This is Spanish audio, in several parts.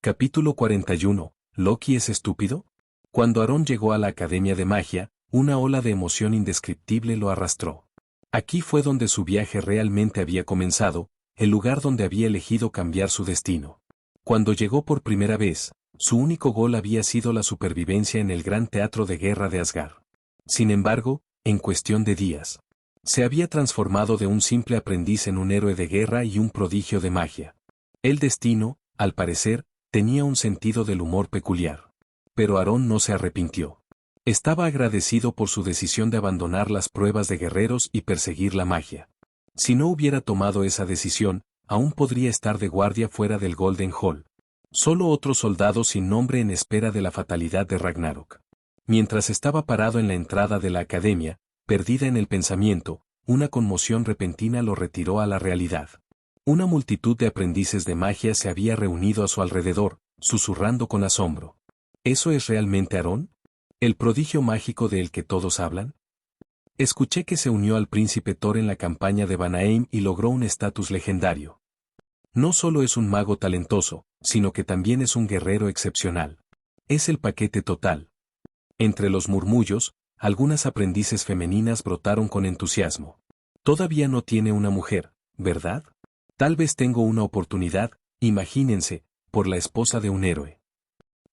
Capítulo 41. ¿Loki es estúpido? Cuando Aarón llegó a la Academia de Magia, una ola de emoción indescriptible lo arrastró. Aquí fue donde su viaje realmente había comenzado, el lugar donde había elegido cambiar su destino. Cuando llegó por primera vez, su único gol había sido la supervivencia en el gran teatro de guerra de Asgard. Sin embargo, en cuestión de días, se había transformado de un simple aprendiz en un héroe de guerra y un prodigio de magia. El destino, al parecer, tenía un sentido del humor peculiar. Pero Aarón no se arrepintió. Estaba agradecido por su decisión de abandonar las pruebas de guerreros y perseguir la magia. Si no hubiera tomado esa decisión, aún podría estar de guardia fuera del Golden Hall. Solo otro soldado sin nombre en espera de la fatalidad de Ragnarok. Mientras estaba parado en la entrada de la academia, perdida en el pensamiento, una conmoción repentina lo retiró a la realidad. Una multitud de aprendices de magia se había reunido a su alrededor, susurrando con asombro. ¿Eso es realmente Aarón? ¿El prodigio mágico del que todos hablan? Escuché que se unió al príncipe Thor en la campaña de Vanaheim y logró un estatus legendario. No solo es un mago talentoso, sino que también es un guerrero excepcional. Es el paquete total. Entre los murmullos, algunas aprendices femeninas brotaron con entusiasmo. Todavía no tiene una mujer, ¿verdad? Tal vez tengo una oportunidad, imagínense, por la esposa de un héroe.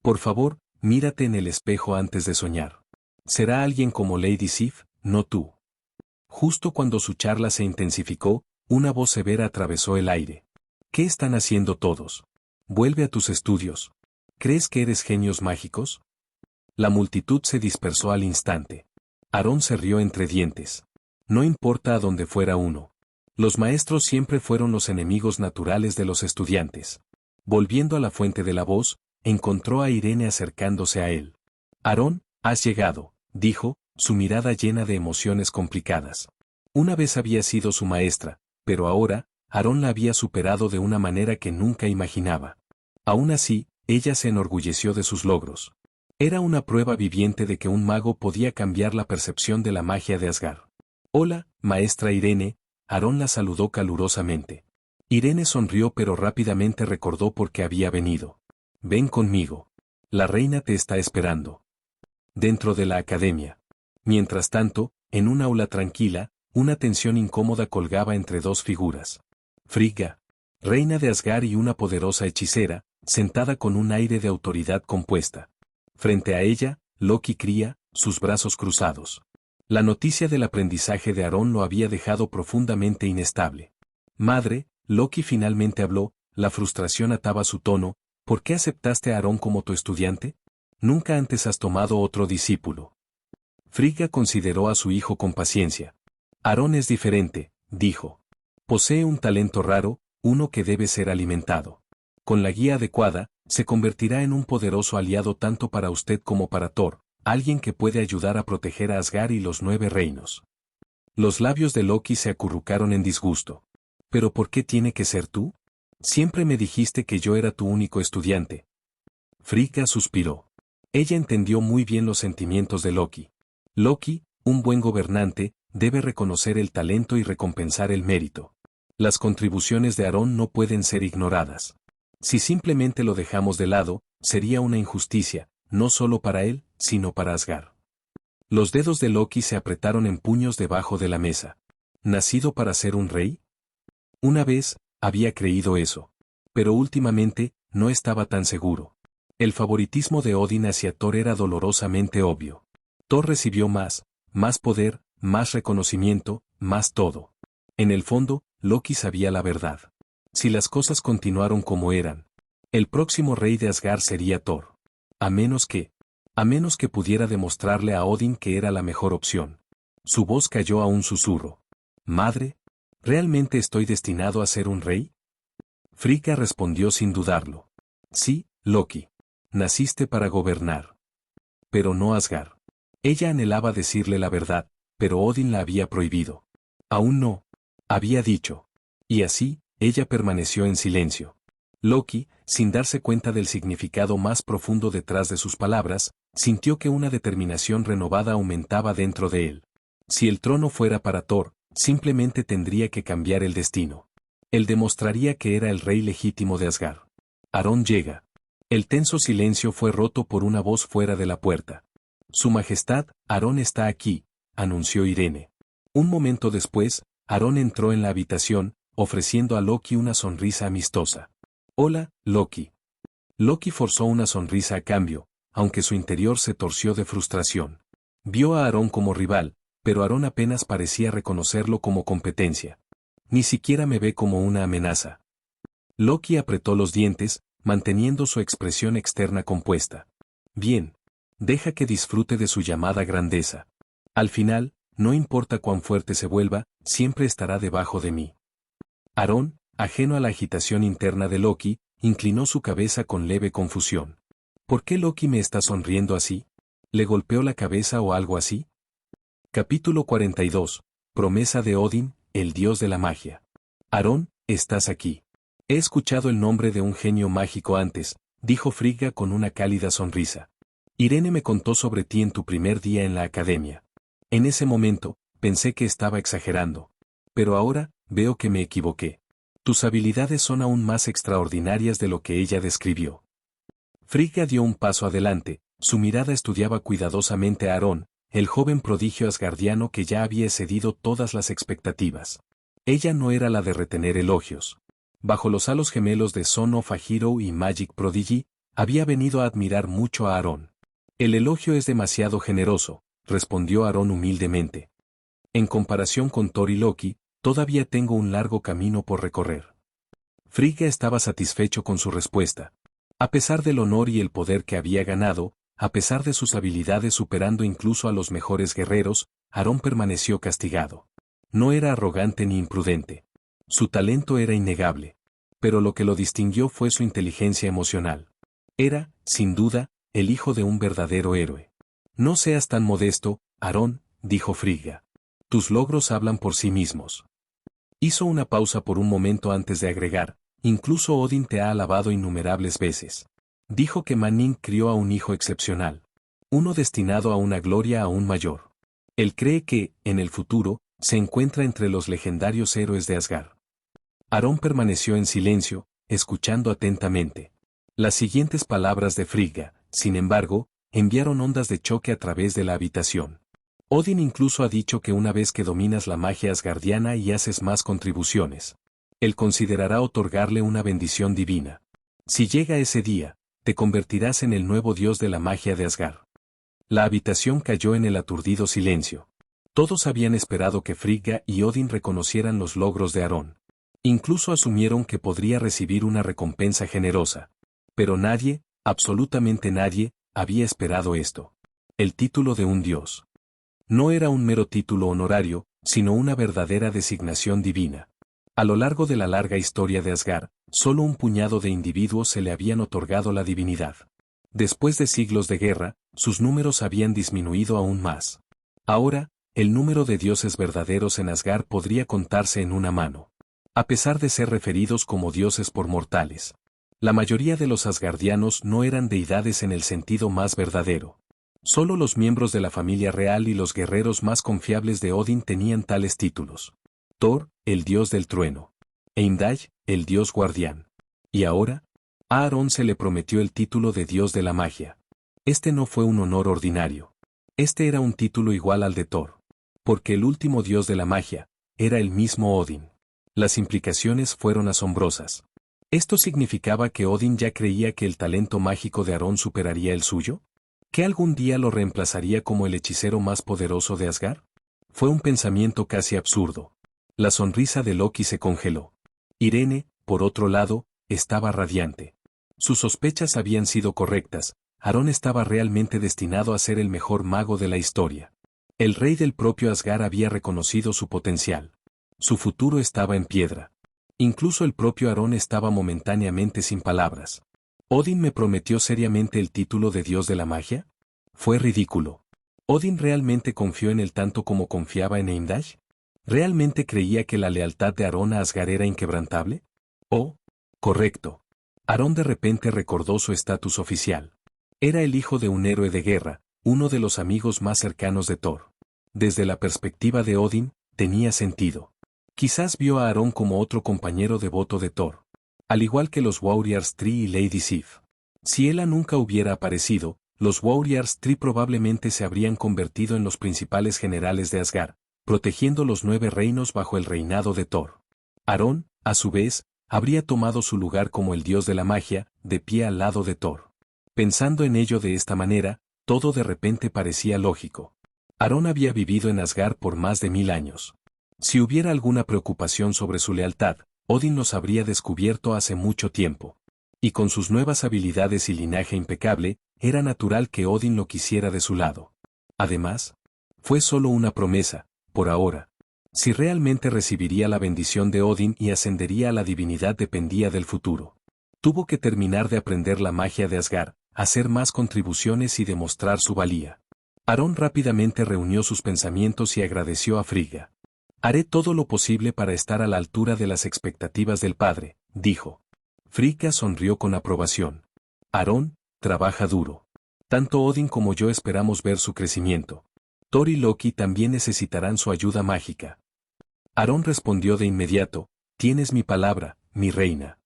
Por favor, mírate en el espejo antes de soñar. Será alguien como Lady Sif, no tú. Justo cuando su charla se intensificó, una voz severa atravesó el aire. ¿Qué están haciendo todos? Vuelve a tus estudios. ¿Crees que eres genios mágicos? La multitud se dispersó al instante. Aarón se rió entre dientes. No importa a dónde fuera uno. Los maestros siempre fueron los enemigos naturales de los estudiantes. Volviendo a la fuente de la voz, encontró a Irene acercándose a él. Aarón, has llegado, dijo, su mirada llena de emociones complicadas. Una vez había sido su maestra, pero ahora, Aarón la había superado de una manera que nunca imaginaba. Aún así, ella se enorgulleció de sus logros. Era una prueba viviente de que un mago podía cambiar la percepción de la magia de Asgard. Hola, maestra Irene. Aarón la saludó calurosamente. Irene sonrió pero rápidamente recordó por qué había venido. Ven conmigo. La reina te está esperando. Dentro de la academia. Mientras tanto, en un aula tranquila, una tensión incómoda colgaba entre dos figuras. Frigga, reina de Asgard y una poderosa hechicera, sentada con un aire de autoridad compuesta. Frente a ella, Loki cría, sus brazos cruzados. La noticia del aprendizaje de Aarón lo había dejado profundamente inestable. Madre, Loki finalmente habló, la frustración ataba su tono. ¿Por qué aceptaste a Aarón como tu estudiante? Nunca antes has tomado otro discípulo. Frigga consideró a su hijo con paciencia. Aarón es diferente, dijo. Posee un talento raro, uno que debe ser alimentado. Con la guía adecuada, se convertirá en un poderoso aliado tanto para usted como para Thor. Alguien que puede ayudar a proteger a Asgard y los 9 reinos. Los labios de Loki se acurrucaron en disgusto. ¿Pero por qué tiene que ser tú? Siempre me dijiste que yo era tu único estudiante. Frigga suspiró. Ella entendió muy bien los sentimientos de Loki. Loki, un buen gobernante, debe reconocer el talento y recompensar el mérito. Las contribuciones de Aarón no pueden ser ignoradas. Si simplemente lo dejamos de lado, sería una injusticia, no solo para él, sino para Asgard. Los dedos de Loki se apretaron en puños debajo de la mesa. ¿Nacido para ser un rey? Una vez, había creído eso. Pero últimamente, no estaba tan seguro. El favoritismo de Odin hacia Thor era dolorosamente obvio. Thor recibió más poder, más reconocimiento, más todo. En el fondo, Loki sabía la verdad. Si las cosas continuaron como eran, el próximo rey de Asgard sería Thor. A menos que pudiera demostrarle a Odin que era la mejor opción. Su voz cayó a un susurro. Madre, ¿realmente estoy destinado a ser un rey? Frigga respondió sin dudarlo. Sí, Loki. Naciste para gobernar. Pero no Asgard. Ella anhelaba decirle la verdad, pero Odin la había prohibido. Aún no, había dicho. Y así, ella permaneció en silencio. Loki, sin darse cuenta del significado más profundo detrás de sus palabras, sintió que una determinación renovada aumentaba dentro de él. Si el trono fuera para Thor, simplemente tendría que cambiar el destino. Él demostraría que era el rey legítimo de Asgard. Aarón llega. El tenso silencio fue roto por una voz fuera de la puerta. Su Majestad, Aarón está aquí, anunció Irene. Un momento después, Aarón entró en la habitación, ofreciendo a Loki una sonrisa amistosa. Hola, Loki. Loki forzó una sonrisa a cambio, aunque su interior se torció de frustración. Vio a Aarón como rival, pero Aarón apenas parecía reconocerlo como competencia. Ni siquiera me ve como una amenaza. Loki apretó los dientes, manteniendo su expresión externa compuesta. Bien. Deja que disfrute de su llamada grandeza. Al final, no importa cuán fuerte se vuelva, siempre estará debajo de mí. Aarón, ajeno a la agitación interna de Loki, inclinó su cabeza con leve confusión. ¿Por qué Loki me está sonriendo así? ¿Le golpeó la cabeza o algo así? Capítulo 42. Promesa de Odín, el dios de la magia. Aarón, estás aquí. He escuchado el nombre de un genio mágico antes, dijo Frigga con una cálida sonrisa. Irene me contó sobre ti en tu primer día en la academia. En ese momento, pensé que estaba exagerando. Pero ahora, veo que me equivoqué. Tus habilidades son aún más extraordinarias de lo que ella describió. Frigga dio un paso adelante, su mirada estudiaba cuidadosamente a Aarón, el joven prodigio asgardiano que ya había excedido todas las expectativas. Ella no era la de retener elogios. Bajo los halos gemelos de Son of a Hero y Magic Prodigy, había venido a admirar mucho a Aarón. El elogio es demasiado generoso, respondió Aarón humildemente. En comparación con Thor y Loki, todavía tengo un largo camino por recorrer. Frigga estaba satisfecho con su respuesta. A pesar del honor y el poder que había ganado, a pesar de sus habilidades superando incluso a los mejores guerreros, Aarón permaneció castigado. No era arrogante ni imprudente. Su talento era innegable. Pero lo que lo distinguió fue su inteligencia emocional. Era, sin duda, el hijo de un verdadero héroe. No seas tan modesto, Aarón, dijo Frigga. Tus logros hablan por sí mismos. Hizo una pausa por un momento antes de agregar, incluso Odín te ha alabado innumerables veces. Dijo que Manning crió a un hijo excepcional. Uno destinado a una gloria aún mayor. Él cree que, en el futuro, se encuentra entre los legendarios héroes de Asgard. Aarón permaneció en silencio, escuchando atentamente. Las siguientes palabras de Frigga, sin embargo, enviaron ondas de choque a través de la habitación. Odín incluso ha dicho que una vez que dominas la magia asgardiana y haces más contribuciones, él considerará otorgarle una bendición divina. Si llega ese día, te convertirás en el nuevo dios de la magia de Asgard. La habitación cayó en el aturdido silencio. Todos habían esperado que Frigga y Odín reconocieran los logros de Aarón. Incluso asumieron que podría recibir una recompensa generosa. Pero nadie, absolutamente nadie, había esperado esto. El título de un dios. No era un mero título honorario, sino una verdadera designación divina. A lo largo de la larga historia de Asgard, solo un puñado de individuos se le habían otorgado la divinidad. Después de siglos de guerra, sus números habían disminuido aún más. Ahora, el número de dioses verdaderos en Asgard podría contarse en una mano. A pesar de ser referidos como dioses por mortales. La mayoría de los asgardianos no eran deidades en el sentido más verdadero. Solo los miembros de la familia real y los guerreros más confiables de Odín tenían tales títulos. Thor, el dios del trueno. Heimdall, el dios guardián. Y ahora, a Aarón se le prometió el título de dios de la magia. Este no fue un honor ordinario. Este era un título igual al de Thor. Porque el último dios de la magia, era el mismo Odín. Las implicaciones fueron asombrosas. ¿Esto significaba que Odín ya creía que el talento mágico de Aarón superaría el suyo? ¿Que algún día lo reemplazaría como el hechicero más poderoso de Asgard? Fue un pensamiento casi absurdo. La sonrisa de Loki se congeló. Irene, por otro lado, estaba radiante. Sus sospechas habían sido correctas, Aarón estaba realmente destinado a ser el mejor mago de la historia. El rey del propio Asgard había reconocido su potencial. Su futuro estaba en piedra. Incluso el propio Aarón estaba momentáneamente sin palabras. ¿Odín me prometió seriamente el título de dios de la magia? Fue ridículo. ¿Odín realmente confió en él tanto como confiaba en Heimdall? ¿Realmente creía que la lealtad de Aarón a Asgard era inquebrantable? Oh, correcto. Aarón de repente recordó su estatus oficial. Era el hijo de un héroe de guerra, uno de los amigos más cercanos de Thor. Desde la perspectiva de Odín, tenía sentido. Quizás vio a Aarón como otro compañero devoto de Thor. Al igual que los Warriors Tree y Lady Sif. Si Ela nunca hubiera aparecido, los Warriors Tree probablemente se habrían convertido en los principales generales de Asgard, protegiendo los 9 reinos bajo el reinado de Thor. Aron, a su vez, habría tomado su lugar como el dios de la magia, de pie al lado de Thor. Pensando en ello de esta manera, todo de repente parecía lógico. Aron había vivido en Asgard por más de 1000 años. Si hubiera alguna preocupación sobre su lealtad, Odin los habría descubierto hace mucho tiempo. Y con sus nuevas habilidades y linaje impecable, era natural que Odin lo quisiera de su lado. Además, fue solo una promesa, por ahora. Si realmente recibiría la bendición de Odin y ascendería a la divinidad dependía del futuro. Tuvo que terminar de aprender la magia de Asgard, hacer más contribuciones y demostrar su valía. Aron rápidamente reunió sus pensamientos y agradeció a Frigga. Haré todo lo posible para estar a la altura de las expectativas del padre, dijo. Frigga sonrió con aprobación. Aron, trabaja duro. Tanto Odin como yo esperamos ver su crecimiento. Thor y Loki también necesitarán su ayuda mágica. Aron respondió de inmediato, tienes mi palabra, mi reina.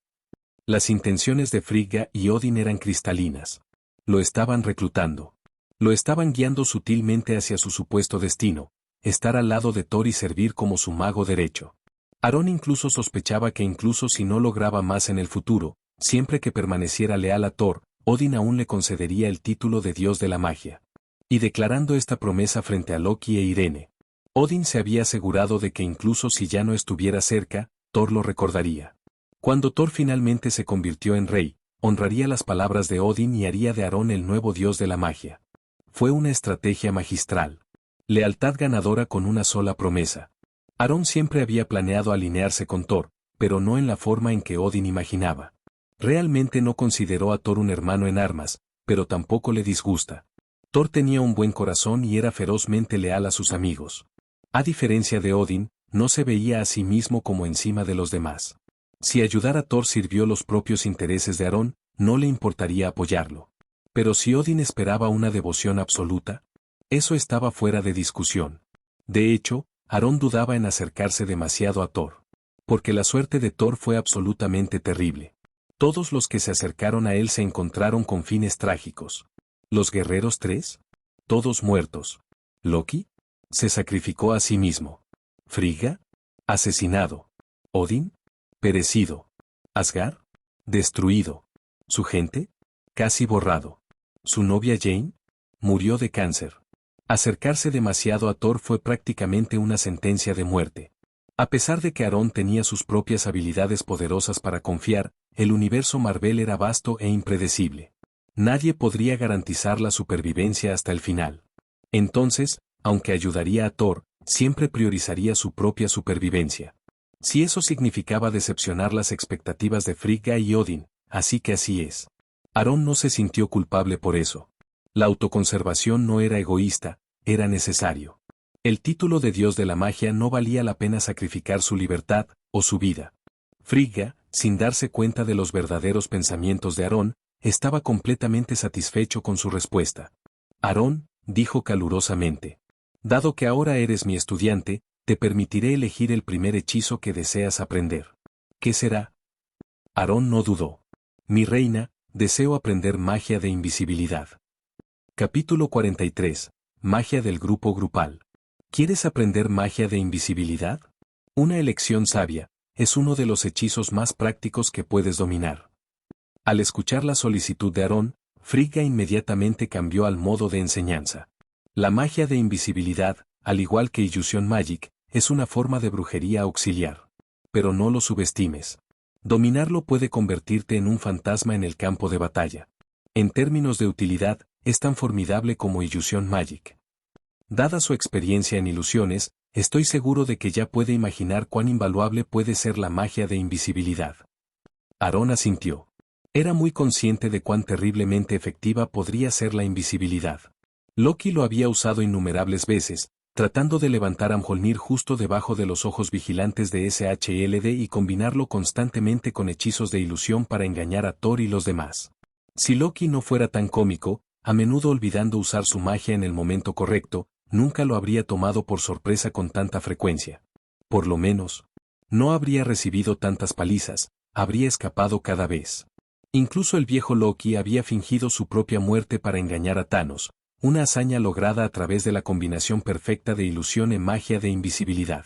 Las intenciones de Frigga y Odin eran cristalinas. Lo estaban reclutando. Lo estaban guiando sutilmente hacia su supuesto destino, estar al lado de Thor y servir como su mago derecho. Aron incluso sospechaba que incluso si no lograba más en el futuro, siempre que permaneciera leal a Thor, Odin aún le concedería el título de dios de la magia. Y declarando esta promesa frente a Loki e Irene, Odin se había asegurado de que incluso si ya no estuviera cerca, Thor lo recordaría. Cuando Thor finalmente se convirtió en rey, honraría las palabras de Odin y haría de Aron el nuevo dios de la magia. Fue una estrategia magistral. Lealtad ganadora con una sola promesa. Aron siempre había planeado alinearse con Thor, pero no en la forma en que Odin imaginaba. Realmente no consideró a Thor un hermano en armas, pero tampoco le disgusta. Thor tenía un buen corazón y era ferozmente leal a sus amigos. A diferencia de Odin, no se veía a sí mismo como encima de los demás. Si ayudar a Thor sirvió los propios intereses de Aron, no le importaría apoyarlo. Pero si Odin esperaba una devoción absoluta, eso estaba fuera de discusión. De hecho, Aron dudaba en acercarse demasiado a Thor. Porque la suerte de Thor fue absolutamente terrible. Todos los que se acercaron a él se encontraron con fines trágicos. ¿Los guerreros 3? Todos muertos. ¿Loki? Se sacrificó a sí mismo. ¿Frigga? Asesinado. ¿Odin? Perecido. ¿Asgard? Destruido. ¿Su gente? Casi borrado. ¿Su novia Jane? Murió de cáncer. Acercarse demasiado a Thor fue prácticamente una sentencia de muerte. A pesar de que Aron tenía sus propias habilidades poderosas para confiar, el universo Marvel era vasto e impredecible. Nadie podría garantizar la supervivencia hasta el final. Entonces, aunque ayudaría a Thor, siempre priorizaría su propia supervivencia. Si eso significaba decepcionar las expectativas de Frigga y Odin, así que así es. Aron no se sintió culpable por eso. La autoconservación no era egoísta, era necesario. El título de dios de la magia no valía la pena sacrificar su libertad, o su vida. Frigga, sin darse cuenta de los verdaderos pensamientos de Aron, estaba completamente satisfecho con su respuesta. Aron, dijo calurosamente. Dado que ahora eres mi estudiante, te permitiré elegir el primer hechizo que deseas aprender. ¿Qué será? Aron no dudó. Mi reina, deseo aprender magia de invisibilidad. Capítulo 43. Magia del grupo grupal. ¿Quieres aprender magia de invisibilidad? Una elección sabia, es uno de los hechizos más prácticos que puedes dominar. Al escuchar la solicitud de Aron, Frigga inmediatamente cambió al modo de enseñanza. La magia de invisibilidad, al igual que Illusion Magic, es una forma de brujería auxiliar. Pero no lo subestimes. Dominarlo puede convertirte en un fantasma en el campo de batalla. En términos de utilidad, es tan formidable como Illusion Magic. Dada su experiencia en ilusiones, estoy seguro de que ya puede imaginar cuán invaluable puede ser la magia de invisibilidad. Aron asintió. Era muy consciente de cuán terriblemente efectiva podría ser la invisibilidad. Loki lo había usado innumerables veces, tratando de levantar a Mjolnir justo debajo de los ojos vigilantes de SHLD y combinarlo constantemente con hechizos de ilusión para engañar a Thor y los demás. Si Loki no fuera tan cómico, a menudo olvidando usar su magia en el momento correcto, nunca lo habría tomado por sorpresa con tanta frecuencia. Por lo menos, no habría recibido tantas palizas, habría escapado cada vez. Incluso el viejo Loki había fingido su propia muerte para engañar a Thanos, una hazaña lograda a través de la combinación perfecta de ilusión y magia de invisibilidad.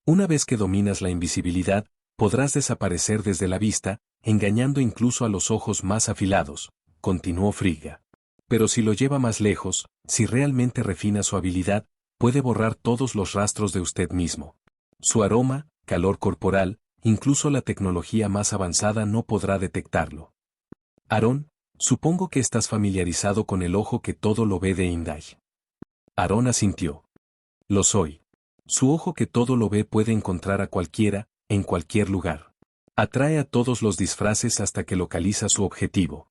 Una vez que dominas la invisibilidad, podrás desaparecer desde la vista, engañando incluso a los ojos más afilados, continuó Frigga. Pero si lo lleva más lejos, si realmente refina su habilidad, puede borrar todos los rastros de usted mismo. Su aroma, calor corporal, incluso la tecnología más avanzada no podrá detectarlo. Aarón, supongo que estás familiarizado con el ojo que todo lo ve de Imdai. Aarón asintió. Lo soy. Su ojo que todo lo ve puede encontrar a cualquiera, en cualquier lugar. Atrae a todos los disfraces hasta que localiza su objetivo.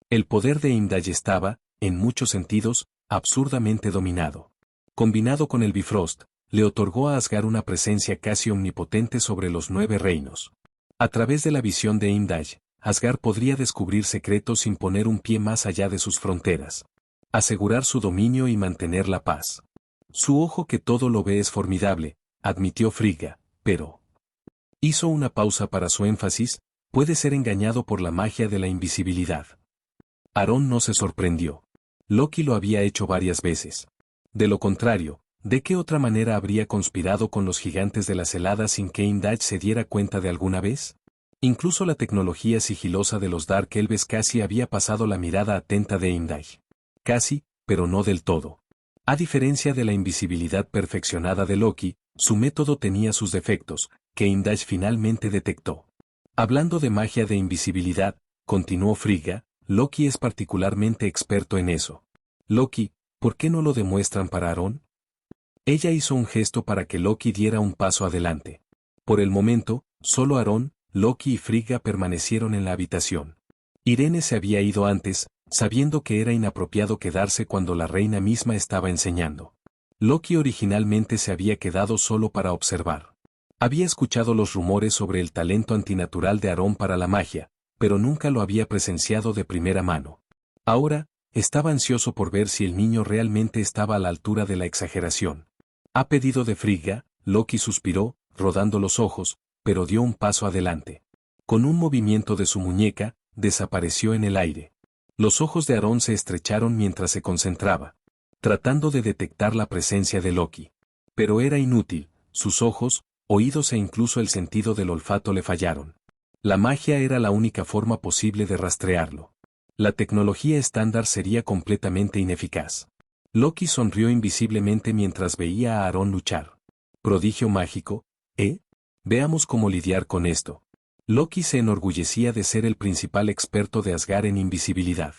El poder de Imdai estaba, en muchos sentidos, absurdamente dominado. Combinado con el Bifrost, le otorgó a Asgard una presencia casi omnipotente sobre los 9 reinos. A través de la visión de Imdai, Asgard podría descubrir secretos sin poner un pie más allá de sus fronteras. Asegurar su dominio y mantener la paz. Su ojo que todo lo ve es formidable, admitió Frigga, pero... Hizo una pausa para su énfasis, puede ser engañado por la magia de la invisibilidad. Aarón no se sorprendió. Loki lo había hecho varias veces. De lo contrario, ¿de qué otra manera habría conspirado con los gigantes de las heladas sin que Imdai se diera cuenta de alguna vez? Incluso la tecnología sigilosa de los Dark Elves casi había pasado la mirada atenta de Imdai. Casi, pero no del todo. A diferencia de la invisibilidad perfeccionada de Loki, su método tenía sus defectos, que Imdai finalmente detectó. Hablando de magia de invisibilidad, continuó Frigga, Loki es particularmente experto en eso. Loki, ¿por qué no lo demuestran para Aarón? Ella hizo un gesto para que Loki diera un paso adelante. Por el momento, solo Aarón, Loki y Frigga permanecieron en la habitación. Irene se había ido antes, sabiendo que era inapropiado quedarse cuando la reina misma estaba enseñando. Loki originalmente se había quedado solo para observar. Había escuchado los rumores sobre el talento antinatural de Aarón para la magia, pero nunca lo había presenciado de primera mano. Ahora, estaba ansioso por ver si el niño realmente estaba a la altura de la exageración. A pedido de Frigga, Loki suspiró, rodando los ojos, pero dio un paso adelante. Con un movimiento de su muñeca, desapareció en el aire. Los ojos de Aarón se estrecharon mientras se concentraba, tratando de detectar la presencia de Loki. Pero era inútil, sus ojos, oídos e incluso el sentido del olfato le fallaron. La magia era la única forma posible de rastrearlo. La tecnología estándar sería completamente ineficaz. Loki sonrió invisiblemente mientras veía a Aarón luchar. Prodigio mágico, ¿eh? Veamos cómo lidiar con esto. Loki se enorgullecía de ser el principal experto de Asgard en invisibilidad.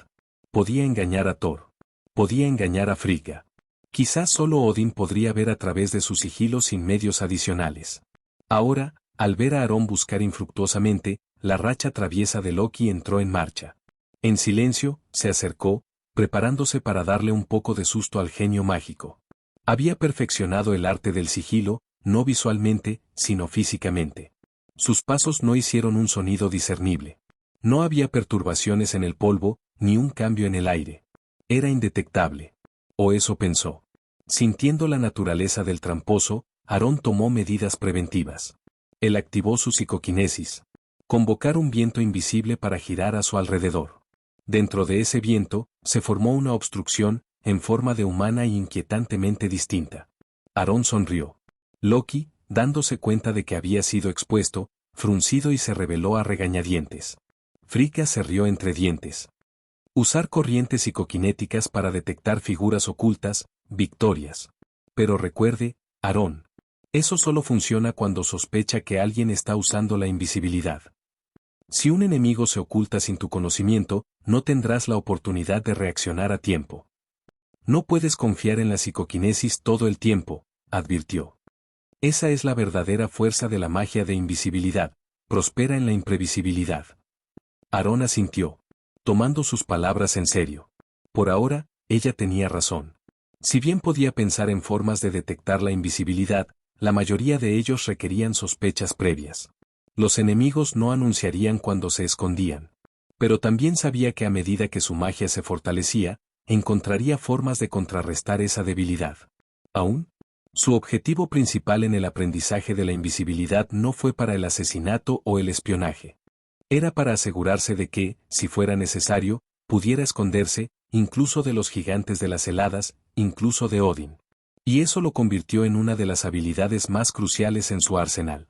Podía engañar a Thor. Podía engañar a Frigga. Quizás solo Odín podría ver a través de su sigilo sin medios adicionales. Ahora, al ver a Aarón buscar infructuosamente, la racha traviesa de Loki entró en marcha. En silencio, se acercó, preparándose para darle un poco de susto al genio mágico. Había perfeccionado el arte del sigilo, no visualmente, sino físicamente. Sus pasos no hicieron un sonido discernible. No había perturbaciones en el polvo, ni un cambio en el aire. Era indetectable. O eso pensó. Sintiendo la naturaleza del tramposo, Aarón tomó medidas preventivas. Él activó su psicoquinesis. Convocar un viento invisible para girar a su alrededor. Dentro de ese viento, se formó una obstrucción, en forma de humana e inquietantemente distinta. Aarón sonrió. Loki, dándose cuenta de que había sido expuesto, fruncido y se reveló a regañadientes. Frigga se rió entre dientes. Usar corrientes psicoquinéticas para detectar figuras ocultas, victorias. Pero recuerde, Aarón. Eso solo funciona cuando sospecha que alguien está usando la invisibilidad. Si un enemigo se oculta sin tu conocimiento, no tendrás la oportunidad de reaccionar a tiempo. No puedes confiar en la psicoquinesis todo el tiempo, advirtió. Esa es la verdadera fuerza de la magia de invisibilidad, prospera en la imprevisibilidad. Aarón asintió, tomando sus palabras en serio. Por ahora, ella tenía razón. Si bien podía pensar en formas de detectar la invisibilidad, la mayoría de ellos requerían sospechas previas. Los enemigos no anunciarían cuando se escondían. Pero también sabía que a medida que su magia se fortalecía, encontraría formas de contrarrestar esa debilidad. Aún, su objetivo principal en el aprendizaje de la invisibilidad no fue para el asesinato o el espionaje. Era para asegurarse de que, si fuera necesario, pudiera esconderse, incluso de los gigantes de las heladas, incluso de Odin. Y eso lo convirtió en una de las habilidades más cruciales en su arsenal.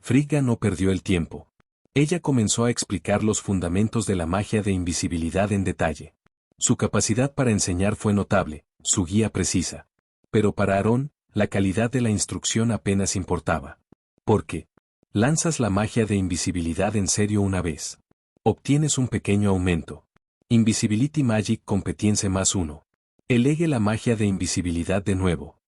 Frigga no perdió el tiempo. Ella comenzó a explicar los fundamentos de la magia de invisibilidad en detalle. Su capacidad para enseñar fue notable, su guía precisa. Pero para Aarón, la calidad de la instrucción apenas importaba. Porque lanzas la magia de invisibilidad en serio una vez. Obtienes un pequeño aumento. Invisibility Magic Competence +1. Elegue la magia de invisibilidad de nuevo.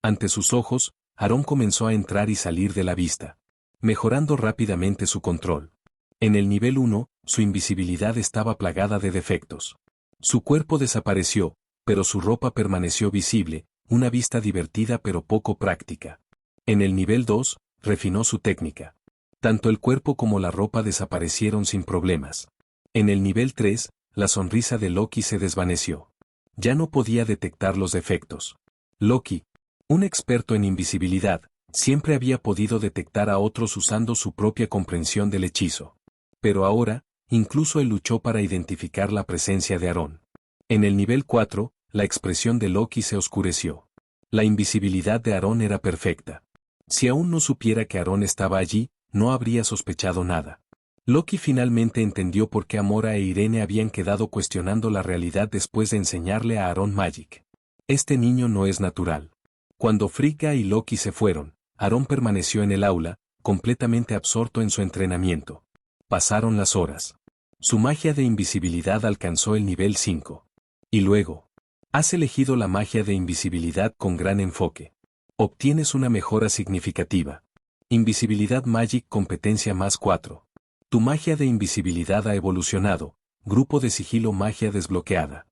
Ante sus ojos, Aarón comenzó a entrar y salir de la vista, mejorando rápidamente su control. En el nivel 1, su invisibilidad estaba plagada de defectos. Su cuerpo desapareció, pero su ropa permaneció visible, una vista divertida pero poco práctica. En el nivel 2, refinó su técnica. Tanto el cuerpo como la ropa desaparecieron sin problemas. En el nivel 3, la sonrisa de Loki se desvaneció. Ya no podía detectar los defectos. Loki, un experto en invisibilidad, siempre había podido detectar a otros usando su propia comprensión del hechizo. Pero ahora, incluso él luchó para identificar la presencia de Aarón. En el nivel 4, la expresión de Loki se oscureció. La invisibilidad de Aarón era perfecta. Si aún no supiera que Aarón estaba allí, no habría sospechado nada. Loki finalmente entendió por qué Amora e Irene habían quedado cuestionando la realidad después de enseñarle a Aarón Magic. Este niño no es natural. Cuando Frigga y Loki se fueron, Aarón permaneció en el aula, completamente absorto en su entrenamiento. Pasaron las horas. Su magia de invisibilidad alcanzó el nivel 5. Y luego, has elegido la magia de invisibilidad con gran enfoque. Obtienes una mejora significativa. Invisibilidad Magic Competencia +4. Tu magia de invisibilidad ha evolucionado. Grupo de sigilo magia desbloqueada.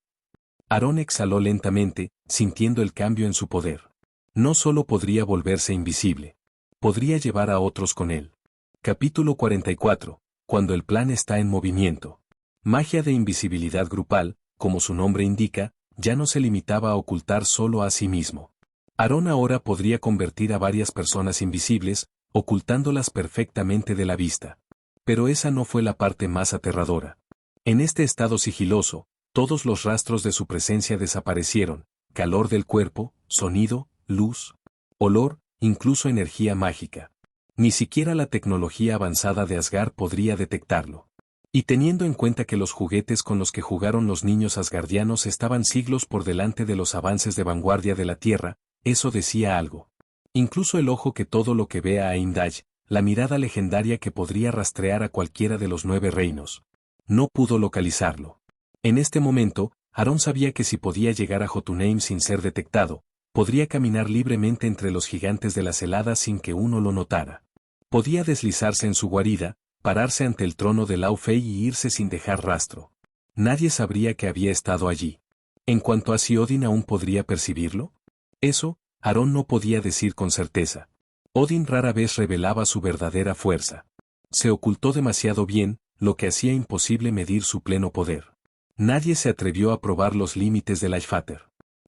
Aarón exhaló lentamente, sintiendo el cambio en su poder. No solo podría volverse invisible. Podría llevar a otros con él. Capítulo 44. Cuando el plan está en movimiento. Magia de invisibilidad grupal, como su nombre indica, ya no se limitaba a ocultar solo a sí mismo. Aarón ahora podría convertir a varias personas invisibles, ocultándolas perfectamente de la vista. Pero esa no fue la parte más aterradora. En este estado sigiloso, todos los rastros de su presencia desaparecieron: calor del cuerpo, sonido, luz, olor, incluso energía mágica. Ni siquiera la tecnología avanzada de Asgard podría detectarlo. Y teniendo en cuenta que los juguetes con los que jugaron los niños asgardianos estaban siglos por delante de los avances de vanguardia de la Tierra, eso decía algo. Incluso el ojo que todo lo que vea a Imdaj, la mirada legendaria que podría rastrear a cualquiera de los 9 reinos, no pudo localizarlo. En este momento, Aarón sabía que si podía llegar a Jotunheim sin ser detectado, podría caminar libremente entre los gigantes de las heladas sin que uno lo notara. Podía deslizarse en su guarida, pararse ante el trono de Laufey y irse sin dejar rastro. Nadie sabría que había estado allí. En cuanto a si Odin aún podría percibirlo, eso, Aarón no podía decir con certeza. Odin rara vez revelaba su verdadera fuerza. Se ocultó demasiado bien, lo que hacía imposible medir su pleno poder. Nadie se atrevió a probar los límites del Eifater.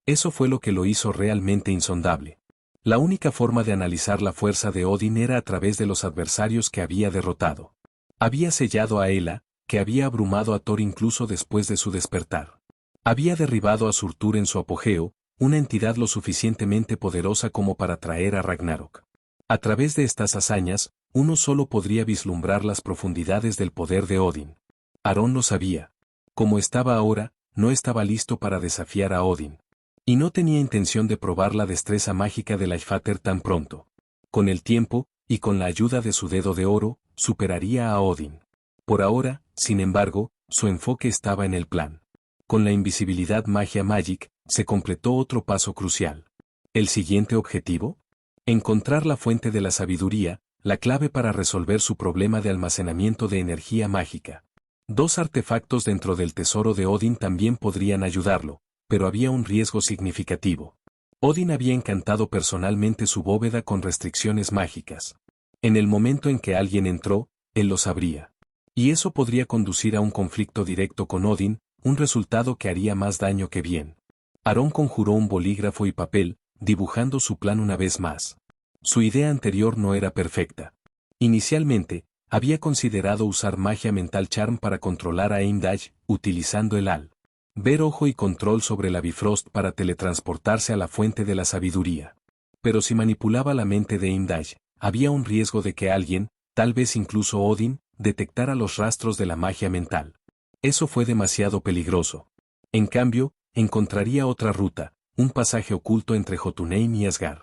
Eso fue lo que lo hizo realmente insondable. La única forma de analizar la fuerza de Odin era a través de los adversarios que había derrotado. Había sellado a Hela, que había abrumado a Thor incluso después de su despertar. Había derribado a Surtur en su apogeo, una entidad lo suficientemente poderosa como para traer a Ragnarok. A través de estas hazañas, uno solo podría vislumbrar las profundidades del poder de Odin. Aarón lo sabía. Como estaba ahora, no estaba listo para desafiar a Odin. Y no tenía intención de probar la destreza mágica del Eifater tan pronto. Con el tiempo, y con la ayuda de su dedo de oro, superaría a Odin. Por ahora, sin embargo, su enfoque estaba en el plan. Con la invisibilidad Magia Magic, se completó otro paso crucial. ¿El siguiente objetivo? Encontrar la fuente de la sabiduría, la clave para resolver su problema de almacenamiento de energía mágica. 2 artefactos dentro del tesoro de Odin también podrían ayudarlo, pero había un riesgo significativo. Odin había encantado personalmente su bóveda con restricciones mágicas. En el momento en que alguien entró, él lo sabría. Y eso podría conducir a un conflicto directo con Odin, un resultado que haría más daño que bien. Aarón conjuró un bolígrafo y papel, dibujando su plan una vez más. Su idea anterior no era perfecta. Inicialmente, había considerado usar magia mental charm para controlar a Heimdall, utilizando el Al. Ver ojo y control sobre la Bifrost para teletransportarse a la fuente de la sabiduría. Pero si manipulaba la mente de Heimdall, había un riesgo de que alguien, tal vez incluso Odin, detectara los rastros de la magia mental. Eso fue demasiado peligroso. En cambio, encontraría otra ruta, un pasaje oculto entre Jotunheim y Asgard.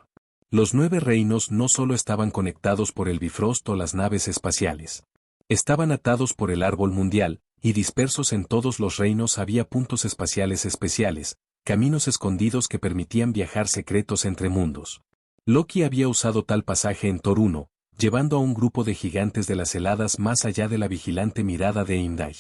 Los 9 reinos no solo estaban conectados por el Bifrost o las naves espaciales. Estaban atados por el árbol mundial, y dispersos en todos los reinos había puntos espaciales especiales, caminos escondidos que permitían viajar secretos entre mundos. Loki había usado tal pasaje en Thor 1, llevando a un grupo de gigantes de las heladas más allá de la vigilante mirada de Heimdall.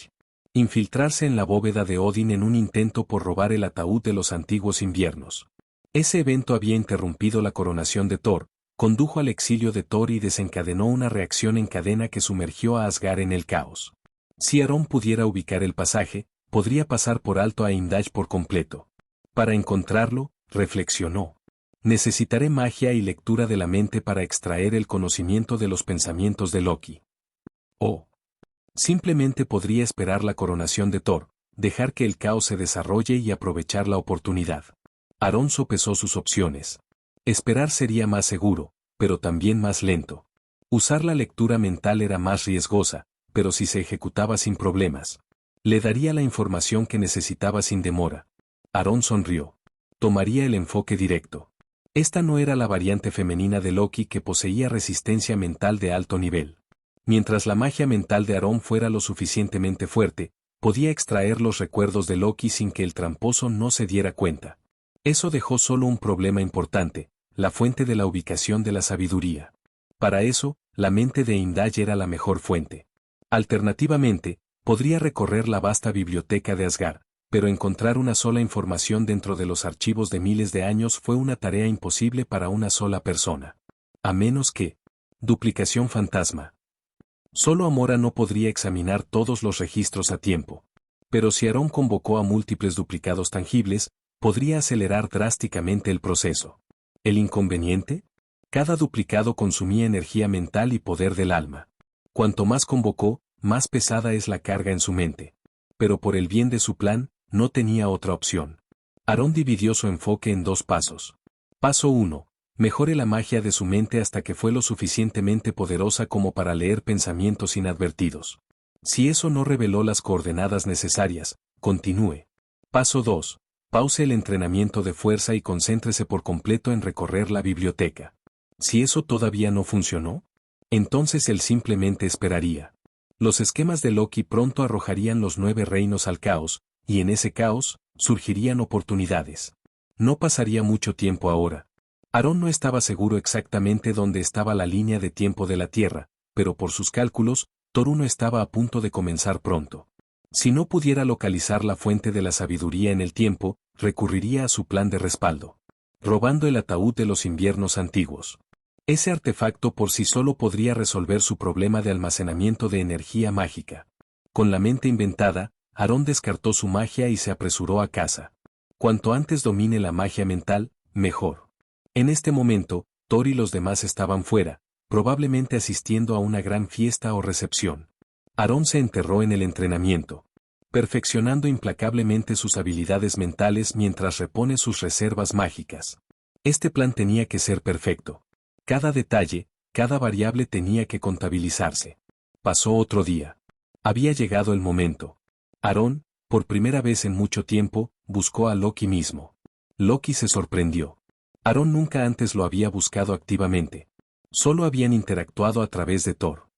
Infiltrarse en la bóveda de Odin en un intento por robar el ataúd de los antiguos inviernos. Ese evento había interrumpido la coronación de Thor, condujo al exilio de Thor y desencadenó una reacción en cadena que sumergió a Asgard en el caos. Si Aaron pudiera ubicar el pasaje, podría pasar por alto a Heimdall por completo. Para encontrarlo, reflexionó. Necesitaré magia y lectura de la mente para extraer el conocimiento de los pensamientos de Loki. O simplemente podría esperar la coronación de Thor, dejar que el caos se desarrolle y aprovechar la oportunidad. Aaron sopesó sus opciones. Esperar sería más seguro, pero también más lento. Usar la lectura mental era más riesgosa, pero si se ejecutaba sin problemas, le daría la información que necesitaba sin demora. Aaron sonrió. Tomaría el enfoque directo. Esta no era la variante femenina de Loki que poseía resistencia mental de alto nivel. Mientras la magia mental de Aaron fuera lo suficientemente fuerte, podía extraer los recuerdos de Loki sin que el tramposo no se diera cuenta. Eso dejó solo un problema importante, la fuente de la ubicación de la sabiduría. Para eso, la mente de Heimdall era la mejor fuente. Alternativamente, podría recorrer la vasta biblioteca de Asgard, pero encontrar una sola información dentro de los archivos de miles de años fue una tarea imposible para una sola persona. A menos que... duplicación fantasma. Solo Amora no podría examinar todos los registros a tiempo. Pero si Aaron convocó a múltiples duplicados tangibles, podría acelerar drásticamente el proceso. ¿El inconveniente? Cada duplicado consumía energía mental y poder del alma. Cuanto más convocó, más pesada es la carga en su mente. Pero por el bien de su plan, no tenía otra opción. Aaron dividió su enfoque en 2 pasos. Paso 1. Mejore la magia de su mente hasta que fue lo suficientemente poderosa como para leer pensamientos inadvertidos. Si eso no reveló las coordenadas necesarias, continúe. Paso 2. Pause el entrenamiento de fuerza y concéntrese por completo en recorrer la biblioteca. Si eso todavía no funcionó, entonces él simplemente esperaría. Los esquemas de Loki pronto arrojarían los 9 reinos al caos, y en ese caos, surgirían oportunidades. No pasaría mucho tiempo ahora. Aaron no estaba seguro exactamente dónde estaba la línea de tiempo de la Tierra, pero por sus cálculos, Thor 1 estaba a punto de comenzar pronto. Si no pudiera localizar la fuente de la sabiduría en el tiempo, recurriría a su plan de respaldo. Robando el ataúd de los inviernos antiguos. Ese artefacto por sí solo podría resolver su problema de almacenamiento de energía mágica. Con la mente inventada, Aaron descartó su magia y se apresuró a casa. Cuanto antes domine la magia mental, mejor. En este momento, Thor y los demás estaban fuera, probablemente asistiendo a una gran fiesta o recepción. Aaron se enterró en el entrenamiento, perfeccionando implacablemente sus habilidades mentales mientras repone sus reservas mágicas. Este plan tenía que ser perfecto. Cada detalle, cada variable tenía que contabilizarse. Pasó otro día. Había llegado el momento. Aaron, por primera vez en mucho tiempo, buscó a Loki mismo. Loki se sorprendió. Aaron nunca antes lo había buscado activamente. Solo habían interactuado a través de Thor.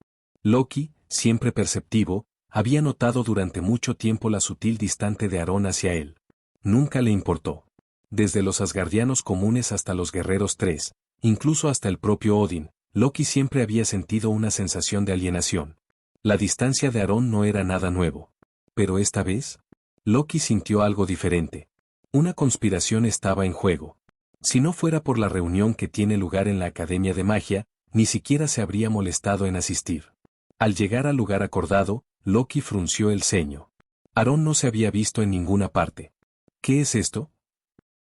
Loki, siempre perceptivo, había notado durante mucho tiempo la sutil distante de Aaron hacia él. Nunca le importó. Desde los asgardianos comunes hasta los guerreros 3, incluso hasta el propio Odin, Loki siempre había sentido una sensación de alienación. La distancia de Aaron no era nada nuevo. Pero esta vez, Loki sintió algo diferente. Una conspiración estaba en juego. Si no fuera por la reunión que tiene lugar en la Academia de Magia, ni siquiera se habría molestado en asistir. Al llegar al lugar acordado, Loki frunció el ceño. Aaron no se había visto en ninguna parte. ¿Qué es esto?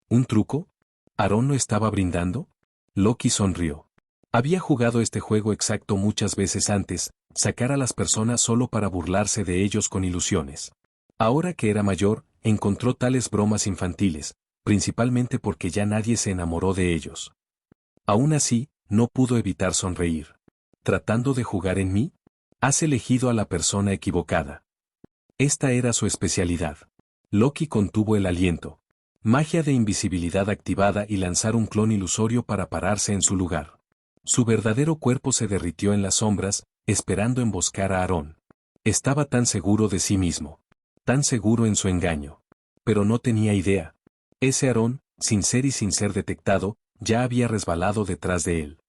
¿Un truco? ¿Aaron no estaba brindando? Loki sonrió. Había jugado este juego exacto muchas veces antes, sacar a las personas solo para burlarse de ellos con ilusiones. Ahora que era mayor, encontró tales bromas infantiles, principalmente porque ya nadie se enamoró de ellos. Aún así, no pudo evitar sonreír. ¿Tratando de jugar en mí? Has elegido a la persona equivocada. Esta era su especialidad. Loki contuvo el aliento. Magia de invisibilidad activada y lanzar un clon ilusorio para pararse en su lugar. Su verdadero cuerpo se derritió en las sombras, esperando emboscar a Aarón. Estaba tan seguro de sí mismo. Tan seguro en su engaño. Pero no tenía idea. Ese Aarón, sin ser y sin ser detectado, ya había resbalado detrás de él.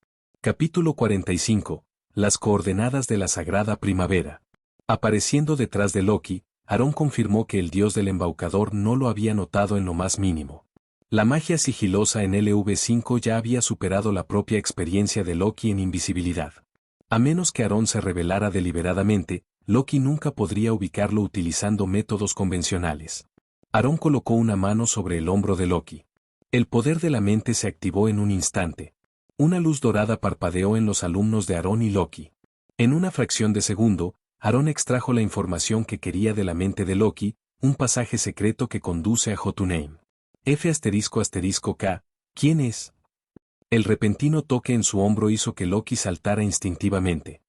Capítulo 45. Las coordenadas de la Sagrada Primavera. Apareciendo detrás de Loki, Aarón confirmó que el dios del embaucador no lo había notado en lo más mínimo. La magia sigilosa en LV5 ya había superado la propia experiencia de Loki en invisibilidad. A menos que Aarón se revelara deliberadamente, Loki nunca podría ubicarlo utilizando métodos convencionales. Aarón colocó una mano sobre el hombro de Loki. El poder de la mente se activó en un instante. Una luz dorada parpadeó en los alumnos de Aarón y Loki. En una fracción de segundo, Aarón extrajo la información que quería de la mente de Loki, un pasaje secreto que conduce a Jotunheim. F***K, ¿quién es? El repentino toque en su hombro hizo que Loki saltara instintivamente.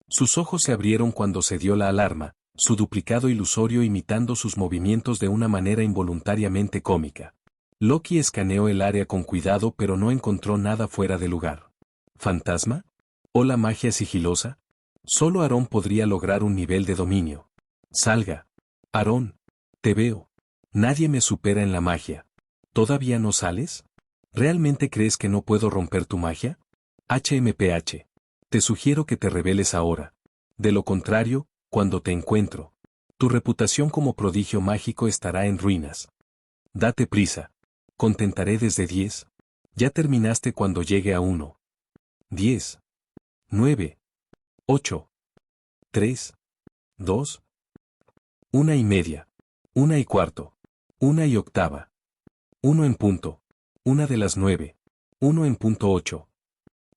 Sus ojos se abrieron cuando se dio la alarma, su duplicado ilusorio imitando sus movimientos de una manera involuntariamente cómica. Loki escaneó el área con cuidado pero no encontró nada fuera de lugar. ¿Fantasma? ¿O la magia sigilosa? Solo Aarón podría lograr un nivel de dominio. Salga. Aarón. Te veo. Nadie me supera en la magia. ¿Todavía no sales? ¿Realmente crees que no puedo romper tu magia? HMPH. Te sugiero que te reveles ahora. De lo contrario, cuando te encuentro, tu reputación como prodigio mágico estará en ruinas. Date prisa. Contentaré desde 10. Ya terminaste cuando llegue a 1. 10. 9. 8. 3. 2. 1:30. 1:15. 1:08. 1 en punto. 1:09. 1:08.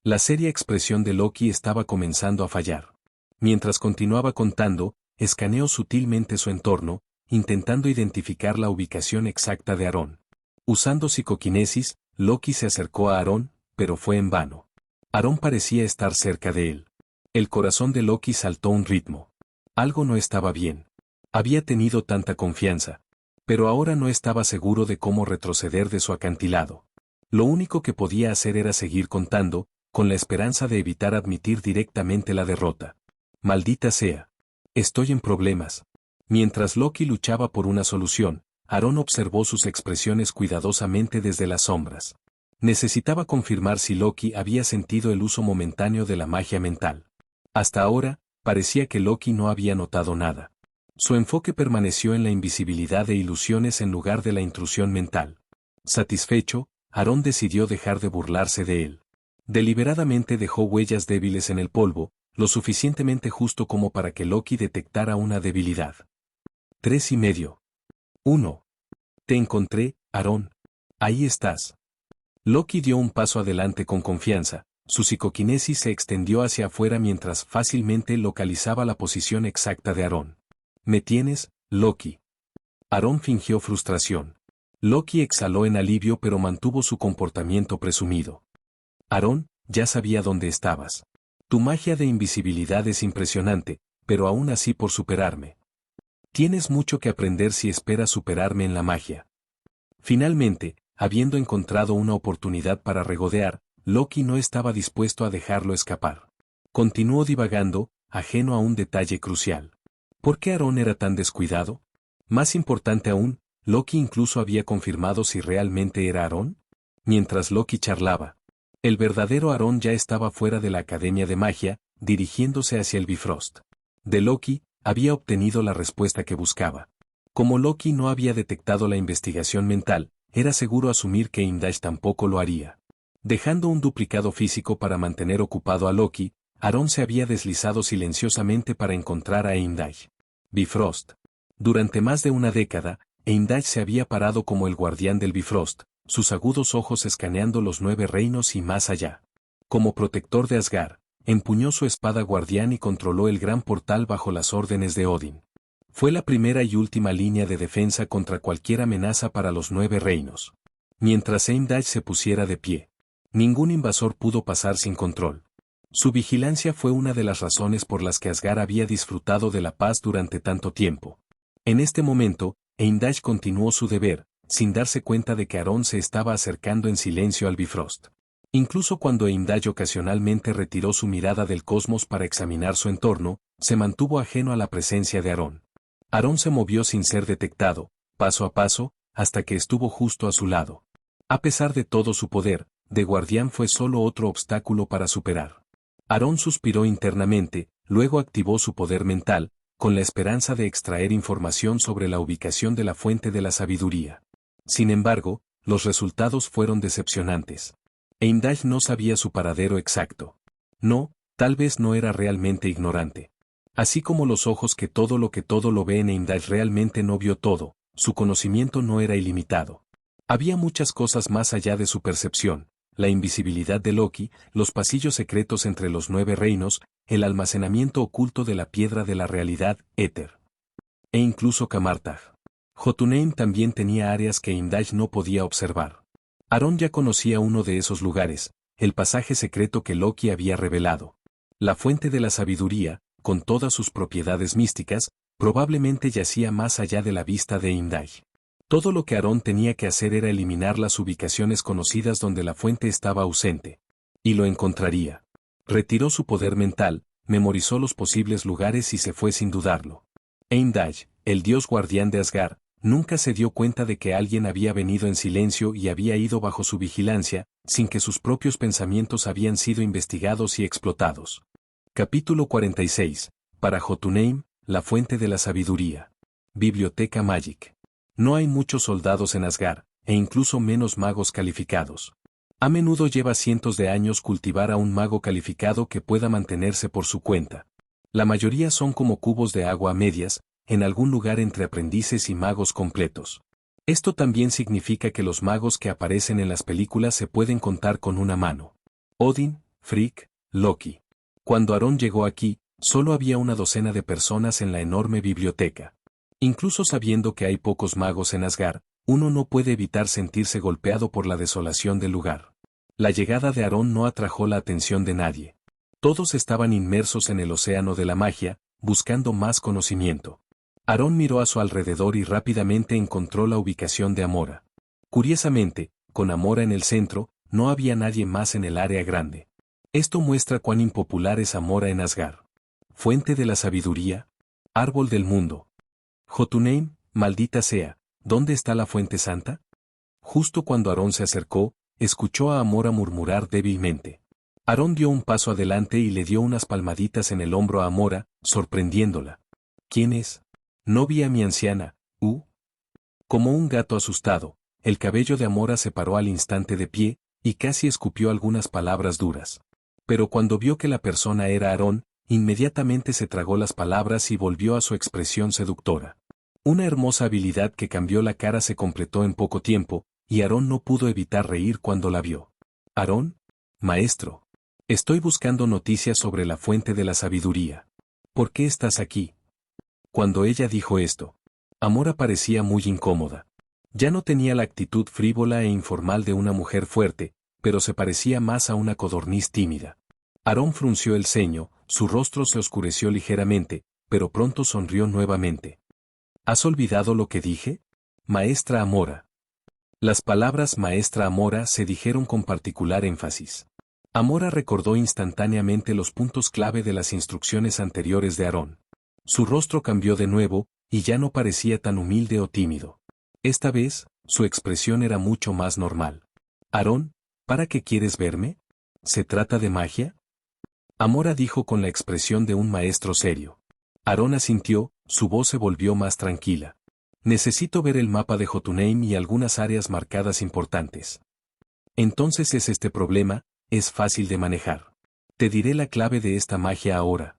La seria expresión de Loki estaba comenzando a fallar. Mientras continuaba contando, escaneó sutilmente su entorno, intentando identificar la ubicación exacta de Aarón. Usando psicoquinesis, Loki se acercó a Aarón, pero fue en vano. Aarón parecía estar cerca de él. El corazón de Loki saltó un ritmo. Algo no estaba bien. Había tenido tanta confianza. Pero ahora no estaba seguro de cómo retroceder de su acantilado. Lo único que podía hacer era seguir contando, con la esperanza de evitar admitir directamente la derrota. Maldita sea. Estoy en problemas. Mientras Loki luchaba por una solución, Aarón observó sus expresiones cuidadosamente desde las sombras. Necesitaba confirmar si Loki había sentido el uso momentáneo de la magia mental. Hasta ahora, parecía que Loki no había notado nada. Su enfoque permaneció en la invisibilidad de ilusiones en lugar de la intrusión mental. Satisfecho, Aarón decidió dejar de burlarse de él. Deliberadamente dejó huellas débiles en el polvo, lo suficientemente justo como para que Loki detectara una debilidad. 3:30. 1. Te encontré, Aarón. Ahí estás. Loki dio un paso adelante con confianza, su psicoquinesis se extendió hacia afuera mientras fácilmente localizaba la posición exacta de Aarón. ¿Me tienes, Loki? Aarón fingió frustración. Loki exhaló en alivio pero mantuvo su comportamiento presumido. Aarón, ya sabía dónde estabas. Tu magia de invisibilidad es impresionante, pero aún así por superarme. Tienes mucho que aprender si esperas superarme en la magia. Finalmente, habiendo encontrado una oportunidad para regodear, Loki no estaba dispuesto a dejarlo escapar. Continuó divagando, ajeno a un detalle crucial. ¿Por qué Aarón era tan descuidado? Más importante aún, Loki incluso había confirmado si realmente era Aarón. Mientras Loki charlaba, el verdadero Aarón ya estaba fuera de la Academia de Magia, dirigiéndose hacia el Bifrost. De Loki, había obtenido la respuesta que buscaba. Como Loki no había detectado la investigación mental, era seguro asumir que Heimdall tampoco lo haría. Dejando un duplicado físico para mantener ocupado a Loki, Aarón se había deslizado silenciosamente para encontrar a Heimdall. Bifrost. Durante más de una década, Heimdall se había parado como el guardián del Bifrost, sus agudos ojos escaneando los 9 reinos y más allá. Como protector de Asgard, empuñó su espada guardián y controló el gran portal bajo las órdenes de Odín. Fue la primera y última línea de defensa contra cualquier amenaza para los 9 reinos. Mientras Heimdall se pusiera de pie, ningún invasor pudo pasar sin control. Su vigilancia fue una de las razones por las que Asgard había disfrutado de la paz durante tanto tiempo. En este momento, Heimdall continuó su deber, sin darse cuenta de que Aaron se estaba acercando en silencio al Bifrost. Incluso cuando Heimdall ocasionalmente retiró su mirada del cosmos para examinar su entorno, se mantuvo ajeno a la presencia de Aaron. Aaron se movió sin ser detectado, paso a paso, hasta que estuvo justo a su lado. A pesar de todo su poder, de guardián fue solo otro obstáculo para superar. Aaron suspiró internamente, luego activó su poder mental, con la esperanza de extraer información sobre la ubicación de la fuente de la sabiduría. Sin embargo, los resultados fueron decepcionantes. Heimdall no sabía su paradero exacto. No, tal vez no era realmente ignorante. Así como los ojos que todo lo ven, Heimdall realmente no vio todo, su conocimiento no era ilimitado. Había muchas cosas más allá de su percepción: la invisibilidad de Loki, los pasillos secretos entre los 9 reinos, el almacenamiento oculto de la piedra de la realidad, Éter. E incluso Camartag. Jotunheim también tenía áreas que Heimdall no podía observar. Aaron ya conocía uno de esos lugares, el pasaje secreto que Loki había revelado. La fuente de la sabiduría, con todas sus propiedades místicas, probablemente yacía más allá de la vista de Heimdall. Todo lo que Aaron tenía que hacer era eliminar las ubicaciones conocidas donde la fuente estaba ausente. Y lo encontraría. Retiró su poder mental, memorizó los posibles lugares y se fue sin dudarlo. Heimdall, el dios guardián de Asgard, nunca se dio cuenta de que alguien había venido en silencio y había ido bajo su vigilancia, sin que sus propios pensamientos habían sido investigados y explotados. Capítulo 46. Para Jotunheim, la fuente de la sabiduría. Biblioteca Magic. No hay muchos soldados en Asgard, e incluso menos magos calificados. A menudo lleva cientos de años cultivar a un mago calificado que pueda mantenerse por su cuenta. La mayoría son como cubos de agua a medias, en algún lugar entre aprendices y magos completos. Esto también significa que los magos que aparecen en las películas se pueden contar con una mano. Odín, Frigg, Loki. Cuando Aaron llegó aquí, solo había una docena de personas en la enorme biblioteca. Incluso sabiendo que hay pocos magos en Asgard, uno no puede evitar sentirse golpeado por la desolación del lugar. La llegada de Aaron no atrajo la atención de nadie. Todos estaban inmersos en el océano de la magia, buscando más conocimiento. Aaron miró a su alrededor y rápidamente encontró la ubicación de Amora. Curiosamente, con Amora en el centro, no había nadie más en el área grande. Esto muestra cuán impopular es Amora en Asgard. Fuente de la sabiduría, árbol del mundo. Jotunheim, maldita sea, ¿dónde está la fuente santa? Justo cuando Aaron se acercó, escuchó a Amora murmurar débilmente. Aaron dio un paso adelante y le dio unas palmaditas en el hombro a Amora, sorprendiéndola. ¿Quién es? No vi a mi anciana, Como un gato asustado, el cabello de Amora se paró al instante de pie, y casi escupió algunas palabras duras. Pero cuando vio que la persona era Aaron, inmediatamente se tragó las palabras y volvió a su expresión seductora. Una hermosa habilidad que cambió la cara se completó en poco tiempo, y Aaron no pudo evitar reír cuando la vio. «Aaron, maestro. Estoy buscando noticias sobre la fuente de la sabiduría. ¿Por qué estás aquí?» Cuando ella dijo esto, Amora parecía muy incómoda. Ya no tenía la actitud frívola e informal de una mujer fuerte, pero se parecía más a una codorniz tímida. Aaron frunció el ceño, su rostro se oscureció ligeramente, pero pronto sonrió nuevamente. ¿Has olvidado lo que dije? Maestra Amora. Las palabras maestra Amora se dijeron con particular énfasis. Amora recordó instantáneamente los puntos clave de las instrucciones anteriores de Aaron. Su rostro cambió de nuevo, y ya no parecía tan humilde o tímido. Esta vez, su expresión era mucho más normal. Aaron, ¿para qué quieres verme? ¿Se trata de magia? Amora dijo con la expresión de un maestro serio. Aaron asintió, su voz se volvió más tranquila. Necesito ver el mapa de Jotunheim y algunas áreas marcadas importantes. Entonces es este problema, es fácil de manejar. Te diré la clave de esta magia ahora.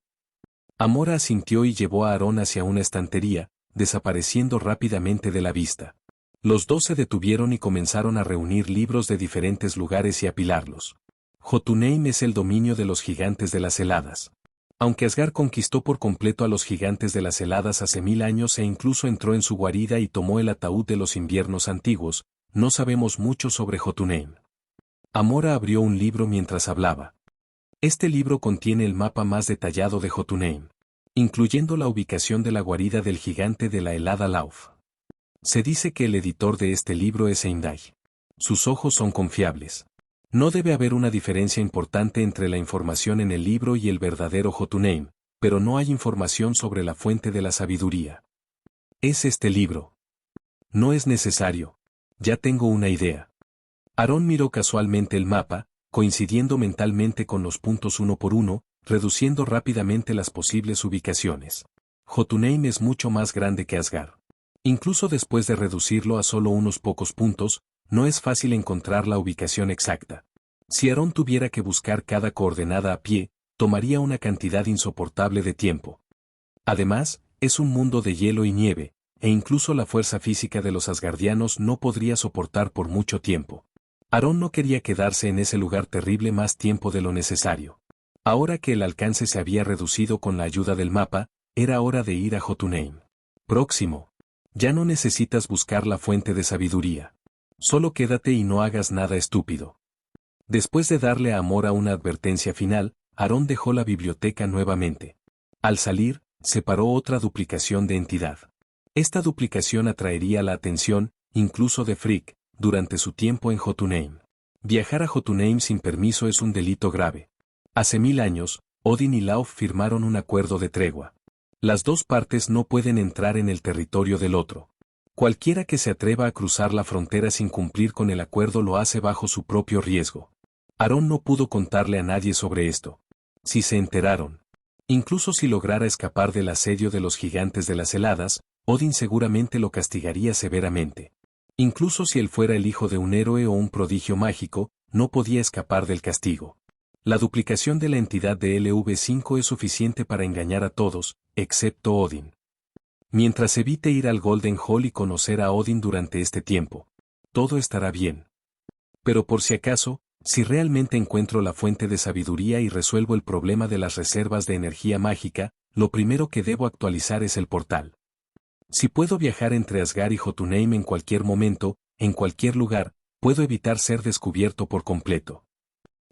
Amora asintió y llevó a Aaron hacia una estantería, desapareciendo rápidamente de la vista. Los dos se detuvieron y comenzaron a reunir libros de diferentes lugares y apilarlos. Jotunheim es el dominio de los gigantes de las heladas. Aunque Asgard conquistó por completo a los gigantes de las heladas hace 1000 años e incluso entró en su guarida y tomó el ataúd de los inviernos antiguos, no sabemos mucho sobre Jotunheim. Amora abrió un libro mientras hablaba. Este libro contiene el mapa más detallado de Jotunheim, incluyendo la ubicación de la guarida del gigante de la helada Lauf. Se dice que el editor de este libro es Heimdall. Sus ojos son confiables. No debe haber una diferencia importante entre la información en el libro y el verdadero Jotunheim, pero no hay información sobre la fuente de la sabiduría. ¿Es este libro? No es necesario. Ya tengo una idea. Aarón miró casualmente el mapa, coincidiendo mentalmente con los puntos uno por uno, reduciendo rápidamente las posibles ubicaciones. Jotunheim es mucho más grande que Asgard. Incluso después de reducirlo a solo unos pocos puntos, no es fácil encontrar la ubicación exacta. Si Aarón tuviera que buscar cada coordenada a pie, tomaría una cantidad insoportable de tiempo. Además, es un mundo de hielo y nieve, e incluso la fuerza física de los asgardianos no podría soportar por mucho tiempo. Aarón no quería quedarse en ese lugar terrible más tiempo de lo necesario. Ahora que el alcance se había reducido con la ayuda del mapa, era hora de ir a Jotunheim. Próximo. Ya no necesitas buscar la fuente de sabiduría. Solo quédate y no hagas nada estúpido. Después de darle a Amora una advertencia final, Aarón dejó la biblioteca nuevamente. Al salir, separó otra duplicación de entidad. Esta duplicación atraería la atención, incluso de Frigg, durante su tiempo en Jotunheim. Viajar a Jotunheim sin permiso es un delito grave. Hace 1000 años, Odin y Lauf firmaron un acuerdo de tregua. Las dos partes no pueden entrar en el territorio del otro. Cualquiera que se atreva a cruzar la frontera sin cumplir con el acuerdo lo hace bajo su propio riesgo. Aarón no pudo contarle a nadie sobre esto. Si se enteraron, incluso si lograra escapar del asedio de los gigantes de las heladas, Odin seguramente lo castigaría severamente. Incluso si él fuera el hijo de un héroe o un prodigio mágico, no podía escapar del castigo. La duplicación de la entidad de LV5 es suficiente para engañar a todos, excepto Odin. Mientras evite ir al Golden Hall y conocer a Odin durante este tiempo, todo estará bien. Pero por si acaso, si realmente encuentro la fuente de sabiduría y resuelvo el problema de las reservas de energía mágica, lo primero que debo actualizar es el portal. Si puedo viajar entre Asgard y Jotunheim en cualquier momento, en cualquier lugar, puedo evitar ser descubierto por completo.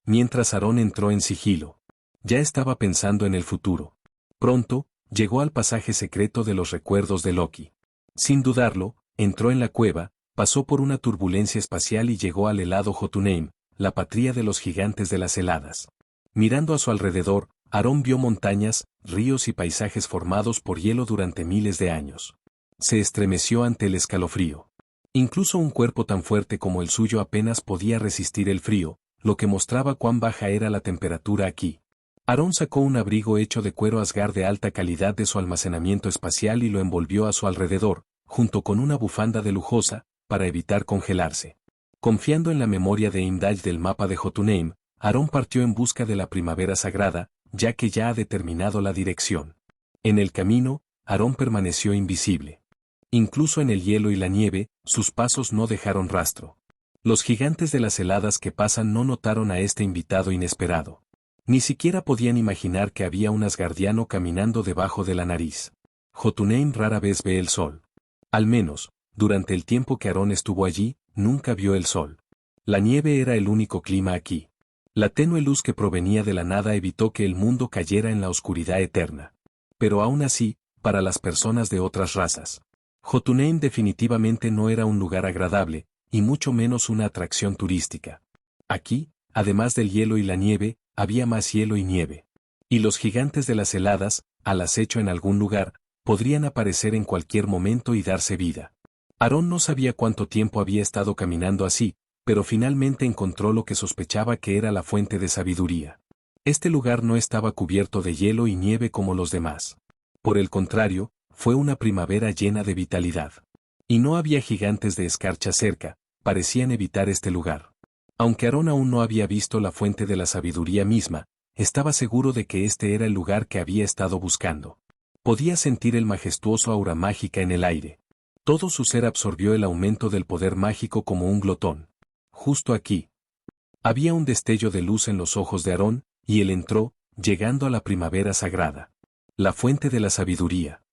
Mientras Aarón entró en sigilo, ya estaba pensando en el futuro. Pronto, llegó al pasaje secreto de los recuerdos de Loki. Sin dudarlo, entró en la cueva, pasó por una turbulencia espacial y llegó al helado Jotunheim, la patria de los gigantes de las heladas. Mirando a su alrededor, Aarón vio montañas, ríos y paisajes formados por hielo durante miles de años. Se estremeció ante el escalofrío. Incluso un cuerpo tan fuerte como el suyo apenas podía resistir el frío, lo que mostraba cuán baja era la temperatura aquí. Aarón sacó un abrigo hecho de cuero Asgard de alta calidad de su almacenamiento espacial y lo envolvió a su alrededor, junto con una bufanda de lujosa, para evitar congelarse. Confiando en la memoria de Heimdall del mapa de Jotunheim, Aarón partió en busca de la primavera sagrada, ya que ya ha determinado la dirección. En el camino, Aarón permaneció invisible. Incluso en el hielo y la nieve, sus pasos no dejaron rastro. Los gigantes de las heladas que pasan no notaron a este invitado inesperado. Ni siquiera podían imaginar que había un asgardiano caminando debajo de la nariz. Jotunheim rara vez ve el sol. Al menos, durante el tiempo que Aarón estuvo allí, nunca vio el sol. La nieve era el único clima aquí. La tenue luz que provenía de la nada evitó que el mundo cayera en la oscuridad eterna. Pero aún así, para las personas de otras razas, Jotunheim definitivamente no era un lugar agradable, y mucho menos una atracción turística. Aquí, además del hielo y la nieve, había más hielo y nieve. Y los gigantes de las heladas, al acecho en algún lugar, podrían aparecer en cualquier momento y darse vida. Aarón no sabía cuánto tiempo había estado caminando así, pero finalmente encontró lo que sospechaba que era la fuente de sabiduría. Este lugar no estaba cubierto de hielo y nieve como los demás. Por el contrario, fue una primavera llena de vitalidad. Y no había gigantes de escarcha cerca, parecían evitar este lugar. Aunque Aarón aún no había visto la fuente de la sabiduría misma, estaba seguro de que este era el lugar que había estado buscando. Podía sentir el majestuoso aura mágica en el aire. Todo su ser absorbió el aumento del poder mágico como un glotón. Justo aquí. Había un destello de luz en los ojos de Aarón, y él entró, llegando a la primavera sagrada. La fuente de la sabiduría.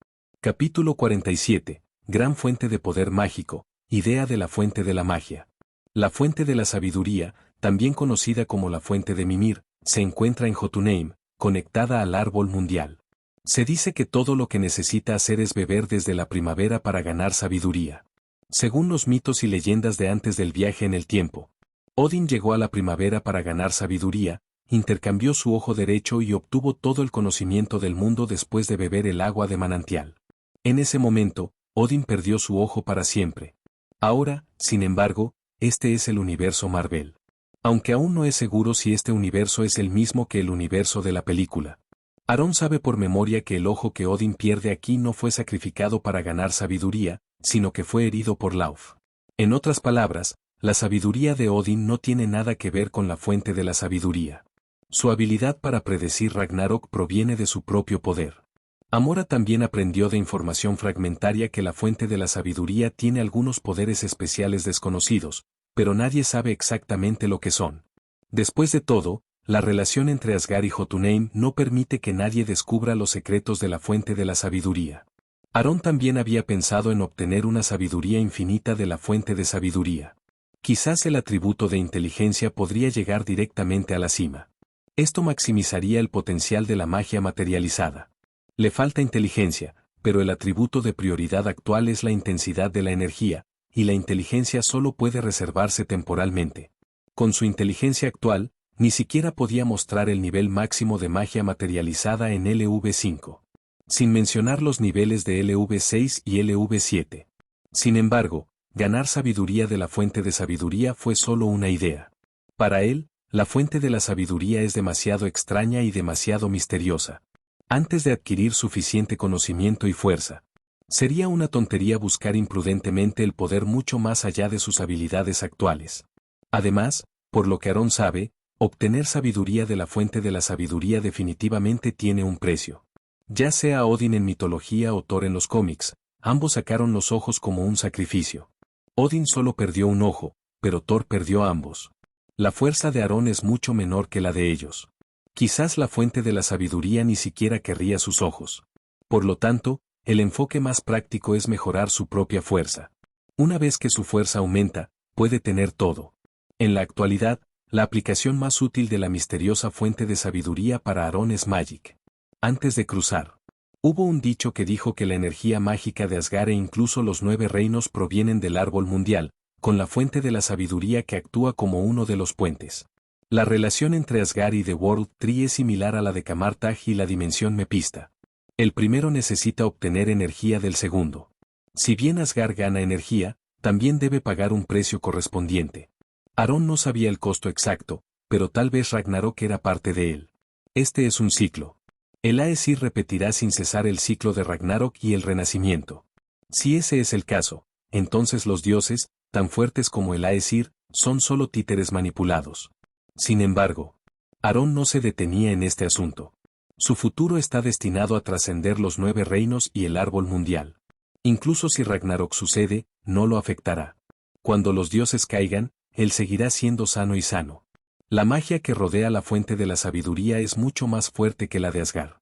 Capítulo 47. Gran fuente de poder mágico, idea de la fuente de la magia. La fuente de la sabiduría, también conocida como la fuente de Mimir, se encuentra en Jotunheim, conectada al árbol mundial. Se dice que todo lo que necesita hacer es beber desde la primavera para ganar sabiduría. Según los mitos y leyendas de antes del viaje en el tiempo, Odín llegó a la primavera para ganar sabiduría, intercambió su ojo derecho y obtuvo todo el conocimiento del mundo después de beber el agua de manantial. En ese momento, Odín perdió su ojo para siempre. Ahora, sin embargo, este es el universo Marvel. Aunque aún no es seguro si este universo es el mismo que el universo de la película. Aarón sabe por memoria que el ojo que Odín pierde aquí no fue sacrificado para ganar sabiduría, sino que fue herido por Lauf. En otras palabras, la sabiduría de Odín no tiene nada que ver con la fuente de la sabiduría. Su habilidad para predecir Ragnarok proviene de su propio poder. Amora también aprendió de información fragmentaria que la fuente de la sabiduría tiene algunos poderes especiales desconocidos, pero nadie sabe exactamente lo que son. Después de todo, la relación entre Asgard y Jotunheim no permite que nadie descubra los secretos de la fuente de la sabiduría. Aarón también había pensado en obtener una sabiduría infinita de la fuente de sabiduría. Quizás el atributo de inteligencia podría llegar directamente a la cima. Esto maximizaría el potencial de la magia materializada. Le falta inteligencia, pero el atributo de prioridad actual es la intensidad de la energía, y la inteligencia solo puede reservarse temporalmente. Con su inteligencia actual, ni siquiera podía mostrar el nivel máximo de magia materializada en LV5. Sin mencionar los niveles de LV6 y LV7. Sin embargo, ganar sabiduría de la fuente de sabiduría fue solo una idea. Para él, la fuente de la sabiduría es demasiado extraña y demasiado misteriosa. Antes de adquirir suficiente conocimiento y fuerza, sería una tontería buscar imprudentemente el poder mucho más allá de sus habilidades actuales. Además, por lo que Aarón sabe, obtener sabiduría de la fuente de la sabiduría definitivamente tiene un precio. Ya sea Odín en mitología o Thor en los cómics, ambos sacaron los ojos como un sacrificio. Odín solo perdió un ojo, pero Thor perdió ambos. La fuerza de Aarón es mucho menor que la de ellos. Quizás la fuente de la sabiduría ni siquiera querría sus ojos. Por lo tanto, el enfoque más práctico es mejorar su propia fuerza. Una vez que su fuerza aumenta, puede tener todo. En la actualidad, la aplicación más útil de la misteriosa fuente de sabiduría para Aarón es Magic. Antes de cruzar, hubo un dicho que dijo que la energía mágica de Asgard e incluso los 9 reinos provienen del árbol mundial, con la fuente de la sabiduría que actúa como uno de los puentes. La relación entre Asgard y The World Tree es similar a la de Camartag y la dimensión Mepista. El primero necesita obtener energía del segundo. Si bien Asgard gana energía, también debe pagar un precio correspondiente. Aarón no sabía el costo exacto, pero tal vez Ragnarok era parte de él. Este es un ciclo. El Aesir repetirá sin cesar el ciclo de Ragnarok y el renacimiento. Si ese es el caso, entonces los dioses, tan fuertes como el Aesir, son solo títeres manipulados. Sin embargo, Aarón no se detenía en este asunto. Su futuro está destinado a trascender los 9 reinos y el árbol mundial. Incluso si Ragnarok sucede, no lo afectará. Cuando los dioses caigan, él seguirá siendo sano y sano. La magia que rodea la fuente de la sabiduría es mucho más fuerte que la de Asgard.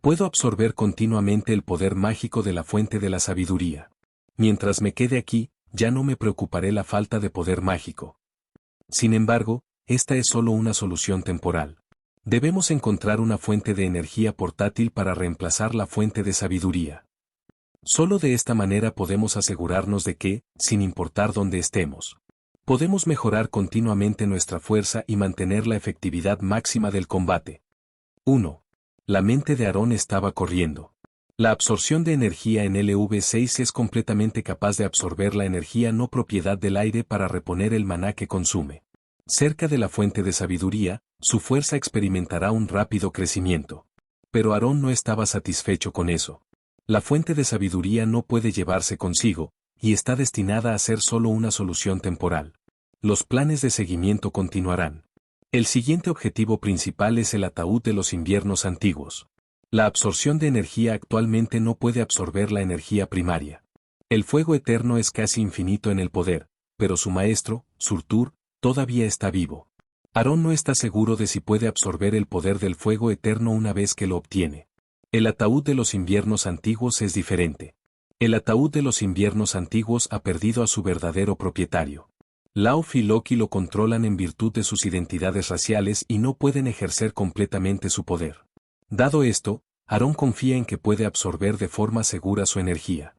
Puedo absorber continuamente el poder mágico de la fuente de la sabiduría. Mientras me quede aquí, ya no me preocuparé la falta de poder mágico. Sin embargo, esta es solo una solución temporal. Debemos encontrar una fuente de energía portátil para reemplazar la fuente de sabiduría. Solo de esta manera podemos asegurarnos de que, sin importar dónde estemos, podemos mejorar continuamente nuestra fuerza y mantener la efectividad máxima del combate. 1. La mente de Aarón estaba corriendo. La absorción de energía en LV6 es completamente capaz de absorber la energía no propiedad del aire para reponer el maná que consume. Cerca de la fuente de sabiduría, su fuerza experimentará un rápido crecimiento. Pero Aarón no estaba satisfecho con eso. La fuente de sabiduría no puede llevarse consigo, y está destinada a ser solo una solución temporal. Los planes de seguimiento continuarán. El siguiente objetivo principal es el ataúd de los inviernos antiguos. La absorción de energía actualmente no puede absorber la energía primaria. El fuego eterno es casi infinito en el poder, pero su maestro, Surtur, todavía está vivo. Aarón no está seguro de si puede absorber el poder del fuego eterno una vez que lo obtiene. El ataúd de los inviernos antiguos es diferente. El ataúd de los inviernos antiguos ha perdido a su verdadero propietario. Lauf y Loki lo controlan en virtud de sus identidades raciales y no pueden ejercer completamente su poder. Dado esto, Aarón confía en que puede absorber de forma segura su energía.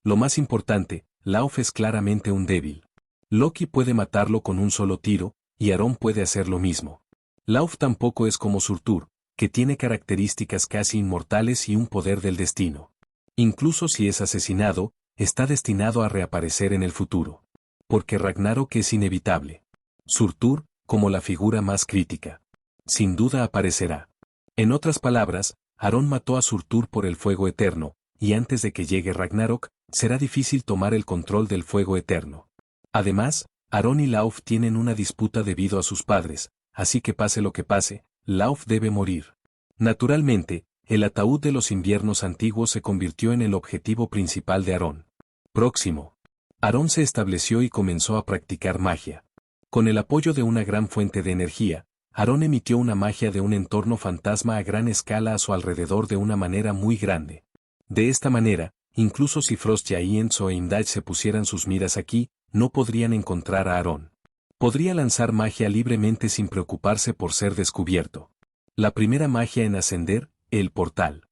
Lo más importante, Lauf es claramente un débil. Loki puede matarlo con un solo tiro, y Aarón puede hacer lo mismo. Lauf tampoco es como Surtur, que tiene características casi inmortales y un poder del destino. Incluso si es asesinado, está destinado a reaparecer en el futuro. Porque Ragnarok es inevitable. Surtur, como la figura más crítica. Sin duda aparecerá. En otras palabras, Aarón mató a Surtur por el fuego eterno, y antes de que llegue Ragnarok, será difícil tomar el control del fuego eterno. Además, Aarón y Lauf tienen una disputa debido a sus padres, así que pase lo que pase, Lauf debe morir. Naturalmente, el ataúd de los inviernos antiguos se convirtió en el objetivo principal de Aarón. Próximo. Aarón se estableció y comenzó a practicar magia. Con el apoyo de una gran fuente de energía, Aarón emitió una magia de un entorno fantasma a gran escala a su alrededor de una manera muy grande. De esta manera, incluso si Frost Giants o Heimdall se pusieran sus miras aquí, no podrían encontrar a Aarón. Podría lanzar magia libremente sin preocuparse por ser descubierto. La primera magia en ascender, el portal.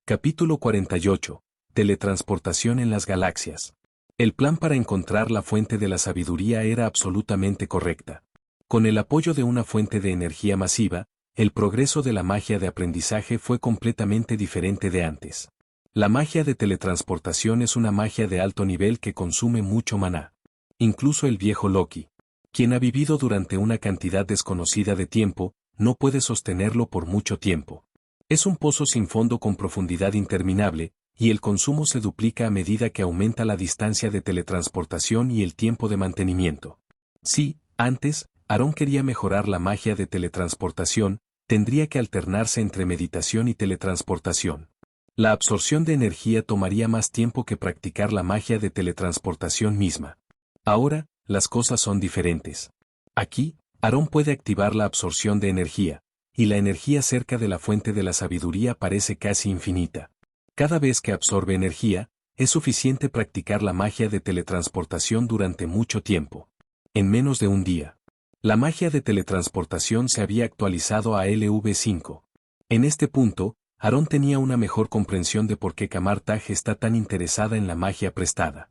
Capítulo 48. Teletransportación en las galaxias. El plan para encontrar la fuente de la sabiduría era absolutamente correcta. Con el apoyo de una fuente de energía masiva, el progreso de la magia de aprendizaje fue completamente diferente de antes. La magia de teletransportación es una magia de alto nivel que consume mucho maná. Incluso el viejo Loki, quien ha vivido durante una cantidad desconocida de tiempo, no puede sostenerlo por mucho tiempo. Es un pozo sin fondo con profundidad interminable, y el consumo se duplica a medida que aumenta la distancia de teletransportación y el tiempo de mantenimiento. Si, antes, Aarón quería mejorar la magia de teletransportación, tendría que alternarse entre meditación y teletransportación. La absorción de energía tomaría más tiempo que practicar la magia de teletransportación misma. Ahora, las cosas son diferentes. Aquí, Aarón puede activar la absorción de energía, y la energía cerca de la fuente de la sabiduría parece casi infinita. Cada vez que absorbe energía, es suficiente practicar la magia de teletransportación durante mucho tiempo. En menos de un día. La magia de teletransportación se había actualizado a LV5. En este punto, Aarón tenía una mejor comprensión de por qué Camartaj está tan interesada en la magia prestada.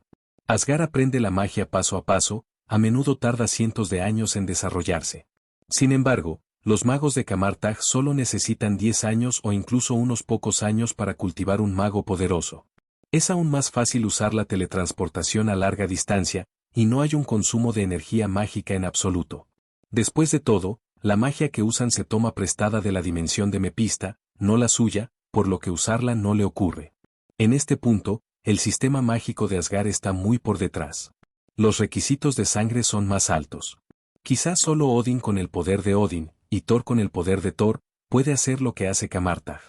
Asgard aprende la magia paso a paso, a menudo tarda cientos de años en desarrollarse. Sin embargo, los magos de Camartaj solo necesitan 10 años o incluso unos pocos años para cultivar un mago poderoso. Es aún más fácil usar la teletransportación a larga distancia, y no hay un consumo de energía mágica en absoluto. Después de todo, la magia que usan se toma prestada de la dimensión de Mepista, no la suya, por lo que usarla no le ocurre. En este punto, el sistema mágico de Asgard está muy por detrás. Los requisitos de sangre son más altos. Quizás solo Odin con el poder de Odin, y Thor con el poder de Thor, puede hacer lo que hace Camartaj.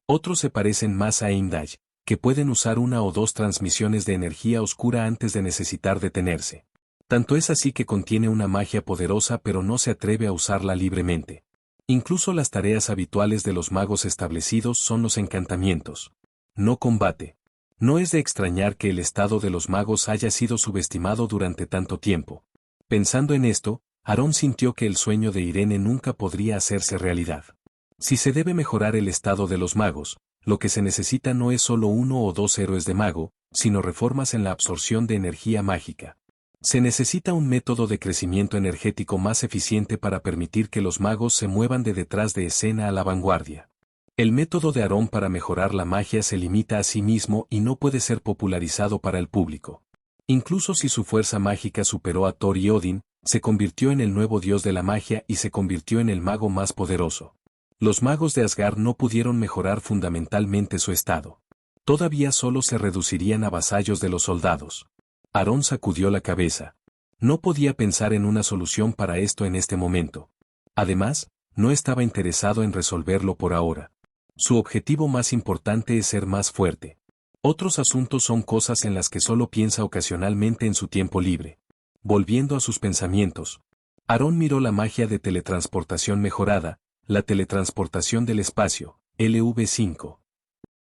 Otros se parecen más a Heimdall, que pueden usar una o dos transmisiones de energía oscura antes de necesitar detenerse. Tanto es así que contiene una magia poderosa pero no se atreve a usarla libremente. Incluso las tareas habituales de los magos establecidos son los encantamientos. No combate. No es de extrañar que el estado de los magos haya sido subestimado durante tanto tiempo. Pensando en esto, Aarón sintió que el sueño de Irene nunca podría hacerse realidad. Si se debe mejorar el estado de los magos, lo que se necesita no es solo uno o dos héroes de mago, sino reformas en la absorción de energía mágica. Se necesita un método de crecimiento energético más eficiente para permitir que los magos se muevan de detrás de escena a la vanguardia. El método de Aarón para mejorar la magia se limita a sí mismo y no puede ser popularizado para el público. Incluso si su fuerza mágica superó a Thor y Odin, se convirtió en el nuevo dios de la magia y se convirtió en el mago más poderoso. Los magos de Asgard no pudieron mejorar fundamentalmente su estado. Todavía solo se reducirían a vasallos de los soldados. Aarón sacudió la cabeza. No podía pensar en una solución para esto en este momento. Además, no estaba interesado en resolverlo por ahora. Su objetivo más importante es ser más fuerte. Otros asuntos son cosas en las que solo piensa ocasionalmente en su tiempo libre. Volviendo a sus pensamientos. Aarón miró la magia de teletransportación mejorada, la teletransportación del espacio, LV5.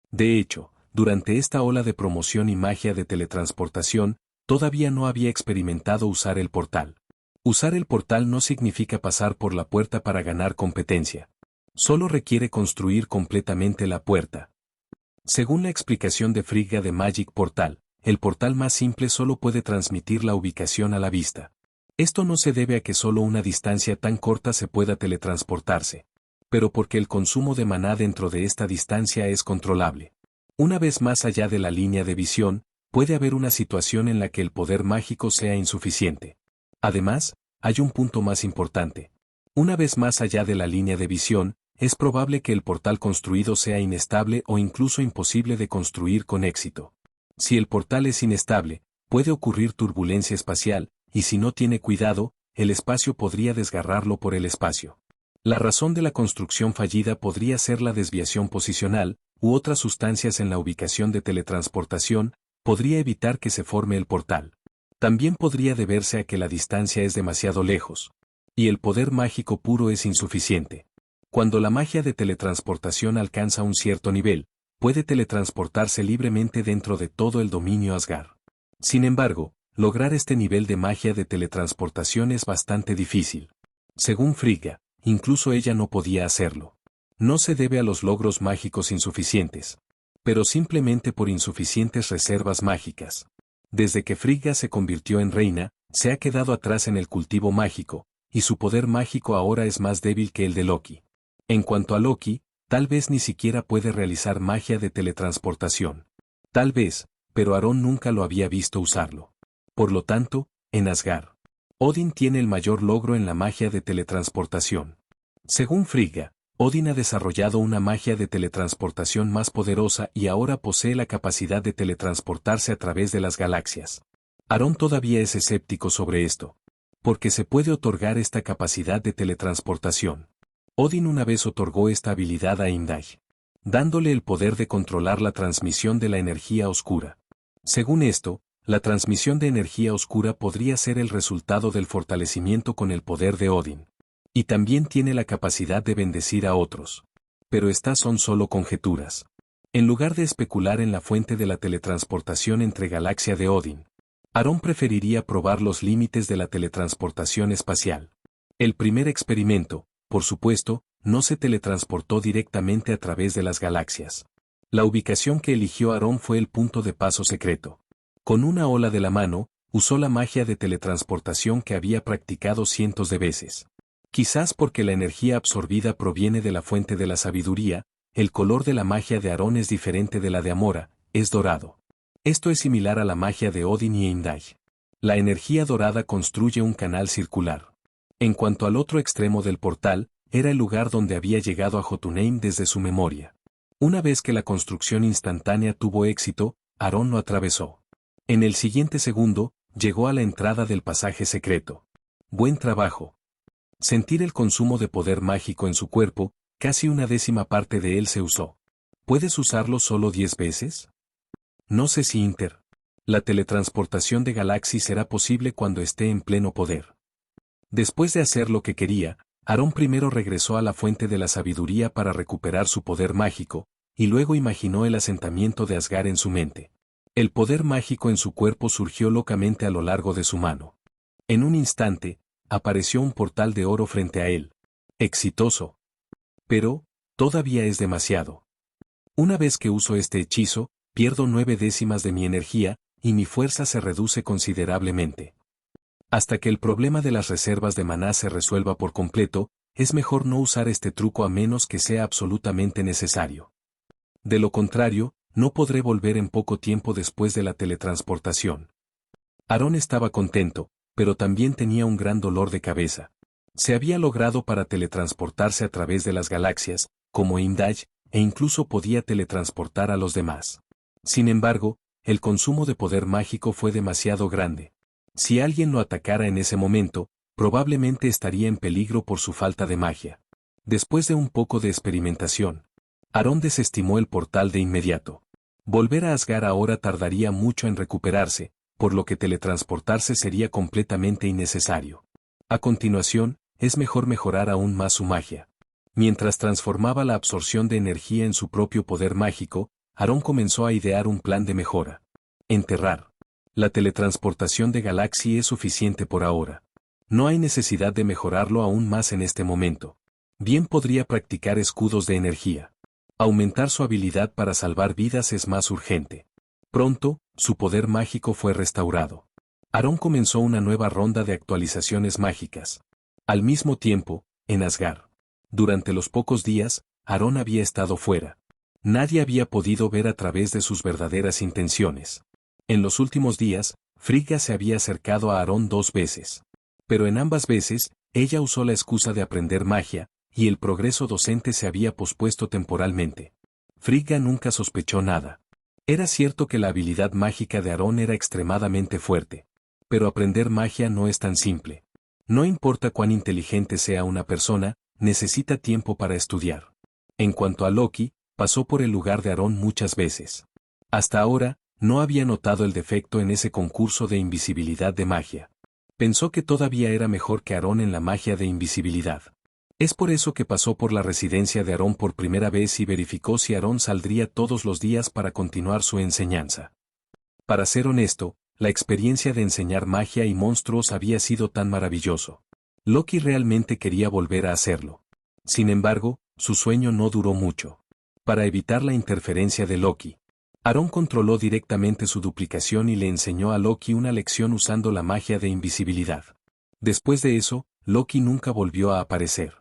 De hecho, durante esta ola de promoción y magia de teletransportación, todavía no había experimentado usar el portal. Usar el portal no significa pasar por la puerta para ganar competencia. Solo requiere construir completamente la puerta. Según la explicación de Frigga de Magic Portal, el portal más simple solo puede transmitir la ubicación a la vista. Esto no se debe a que solo una distancia tan corta se pueda teletransportarse, pero porque el consumo de maná dentro de esta distancia es controlable. Una vez más allá de la línea de visión, puede haber una situación en la que el poder mágico sea insuficiente. Además, hay un punto más importante. Una vez más allá de la línea de visión, es probable que el portal construido sea inestable o incluso imposible de construir con éxito. Si el portal es inestable, puede ocurrir turbulencia espacial, y si no tiene cuidado, el espacio podría desgarrarlo por el espacio. La razón de la construcción fallida podría ser la desviación posicional, u otras sustancias en la ubicación de teletransportación, podría evitar que se forme el portal. También podría deberse a que la distancia es demasiado lejos, y el poder mágico puro es insuficiente. Cuando la magia de teletransportación alcanza un cierto nivel, puede teletransportarse libremente dentro de todo el dominio Asgard. Sin embargo, lograr este nivel de magia de teletransportación es bastante difícil. Según Frigga, incluso ella no podía hacerlo. No se debe a los logros mágicos insuficientes, pero simplemente por insuficientes reservas mágicas. Desde que Frigga se convirtió en reina, se ha quedado atrás en el cultivo mágico, y su poder mágico ahora es más débil que el de Loki. En cuanto a Loki, tal vez ni siquiera puede realizar magia de teletransportación. Tal vez, pero Aarón nunca lo había visto usarlo. Por lo tanto, en Asgard, Odín tiene el mayor logro en la magia de teletransportación. Según Frigga, Odín ha desarrollado una magia de teletransportación más poderosa y ahora posee la capacidad de teletransportarse a través de las galaxias. Aarón todavía es escéptico sobre esto, porque se puede otorgar esta capacidad de teletransportación. Odín una vez otorgó esta habilidad a Imdai, dándole el poder de controlar la transmisión de la energía oscura. Según esto, la transmisión de energía oscura podría ser el resultado del fortalecimiento con el poder de Odín. Y también tiene la capacidad de bendecir a otros. Pero estas son solo conjeturas. En lugar de especular en la fuente de la teletransportación entre galaxia de Odín, Aarón preferiría probar los límites de la teletransportación espacial. El primer experimento, por supuesto, no se teletransportó directamente a través de las galaxias. La ubicación que eligió Aarón fue el punto de paso secreto. Con una ola de la mano, usó la magia de teletransportación que había practicado cientos de veces. Quizás porque la energía absorbida proviene de la fuente de la sabiduría, el color de la magia de Aarón es diferente de la de Amora, es dorado. Esto es similar a la magia de Odín y Imdai. La energía dorada construye un canal circular. En cuanto al otro extremo del portal, era el lugar donde había llegado a Jotunheim desde su memoria. Una vez que la construcción instantánea tuvo éxito, Aarón lo atravesó. En el siguiente segundo, llegó a la entrada del pasaje secreto. Buen trabajo. Sentir el consumo de poder mágico en su cuerpo, casi una décima parte de él se usó. ¿Puedes usarlo solo 10 veces? No sé si la teletransportación de Galaxy será posible cuando esté en pleno poder. Después de hacer lo que quería, Aarón primero regresó a la fuente de la sabiduría para recuperar su poder mágico, y luego imaginó el asentamiento de Asgard en su mente. El poder mágico en su cuerpo surgió locamente a lo largo de su mano. En un instante, apareció un portal de oro frente a él. Exitoso. Pero, todavía es demasiado. Una vez que uso este hechizo, pierdo 9 décimas de mi energía, y mi fuerza se reduce considerablemente. Hasta que el problema de las reservas de maná se resuelva por completo, es mejor no usar este truco a menos que sea absolutamente necesario. De lo contrario, no podré volver en poco tiempo después de la teletransportación. Aarón estaba contento, pero también tenía un gran dolor de cabeza. Se había logrado para teletransportarse a través de las galaxias, como Imdai, e incluso podía teletransportar a los demás. Sin embargo, el consumo de poder mágico fue demasiado grande. Si alguien lo atacara en ese momento, probablemente estaría en peligro por su falta de magia. Después de un poco de experimentación, Aarón desestimó el portal de inmediato. Volver a Asgard ahora tardaría mucho en recuperarse, por lo que teletransportarse sería completamente innecesario. A continuación, es mejor mejorar aún más su magia. Mientras transformaba la absorción de energía en su propio poder mágico, Aarón comenzó a idear un plan de mejora. Enterrar. La teletransportación de Galaxy es suficiente por ahora. No hay necesidad de mejorarlo aún más en este momento. Bien podría practicar escudos de energía. Aumentar su habilidad para salvar vidas es más urgente. Pronto, su poder mágico fue restaurado. Aarón comenzó una nueva ronda de actualizaciones mágicas. Al mismo tiempo, en Asgard. Durante los pocos días, Aarón había estado fuera. Nadie había podido ver a través de sus verdaderas intenciones. En los últimos días, Frigga se había acercado a Aarón 2 veces. Pero en ambas veces, ella usó la excusa de aprender magia, y el progreso docente se había pospuesto temporalmente. Frigga nunca sospechó nada. Era cierto que la habilidad mágica de Aarón era extremadamente fuerte. Pero aprender magia no es tan simple. No importa cuán inteligente sea una persona, necesita tiempo para estudiar. En cuanto a Loki, pasó por el lugar de Aarón muchas veces. Hasta ahora, no había notado el defecto en ese concurso de invisibilidad de magia. Pensó que todavía era mejor que Aarón en la magia de invisibilidad. Es por eso que pasó por la residencia de Aarón por primera vez y verificó si Aarón saldría todos los días para continuar su enseñanza. Para ser honesto, la experiencia de enseñar magia y monstruos había sido tan maravilloso. Loki realmente quería volver a hacerlo. Sin embargo, su sueño no duró mucho. Para evitar la interferencia de Loki, Aarón controló directamente su duplicación y le enseñó a Loki una lección usando la magia de invisibilidad. Después de eso, Loki nunca volvió a aparecer.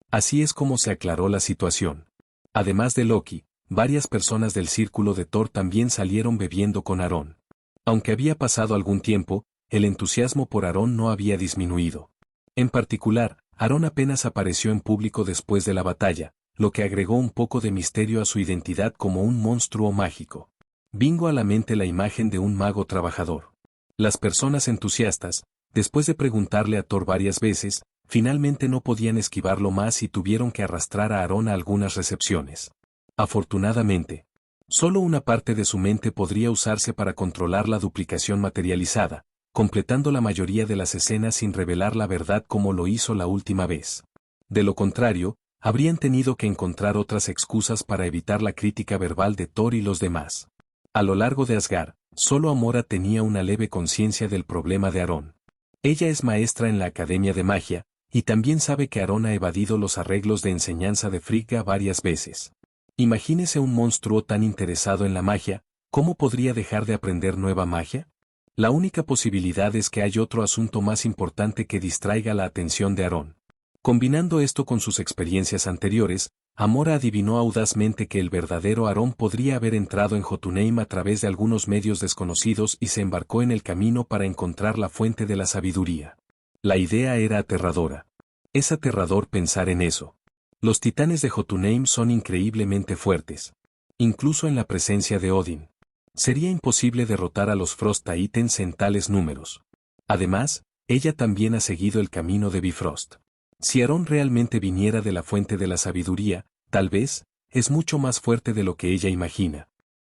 Así es como se aclaró la situación. Además de Loki, varias personas del círculo de Thor también salieron bebiendo con Aarón. Aunque había pasado algún tiempo, el entusiasmo por Aarón no había disminuido. En particular, Aarón apenas apareció en público después de la batalla, lo que agregó un poco de misterio a su identidad como un monstruo mágico. Vino a la mente la imagen de un mago trabajador. Las personas entusiastas, después de preguntarle a Thor varias veces, finalmente no podían esquivarlo más y tuvieron que arrastrar a Aarón a algunas recepciones. Afortunadamente, solo una parte de su mente podría usarse para controlar la duplicación materializada, completando la mayoría de las escenas sin revelar la verdad como lo hizo la última vez. De lo contrario, habrían tenido que encontrar otras excusas para evitar la crítica verbal de Thor y los demás. A lo largo de Asgard, solo Amora tenía una leve conciencia del problema de Aarón. Ella es maestra en la Academia de Magia, y también sabe que Aarón ha evadido los arreglos de enseñanza de Frigga varias veces. Imagínese un monstruo tan interesado en la magia, ¿cómo podría dejar de aprender nueva magia? La única posibilidad es que hay otro asunto más importante que distraiga la atención de Aarón. Combinando esto con sus experiencias anteriores, Amora adivinó audazmente que el verdadero Aarón podría haber entrado en Jotunheim a través de algunos medios desconocidos y se embarcó en el camino para encontrar la fuente de la sabiduría. La idea era aterradora. Es aterrador pensar en eso. Los titanes de Jotunheim son increíblemente fuertes. Incluso en la presencia de Odin. Sería imposible derrotar a los Frost Titans en tales números. Además, ella también ha seguido el camino de Bifrost. Si Aarón realmente viniera de la fuente de la sabiduría, tal vez, es mucho más fuerte de lo que ella imagina.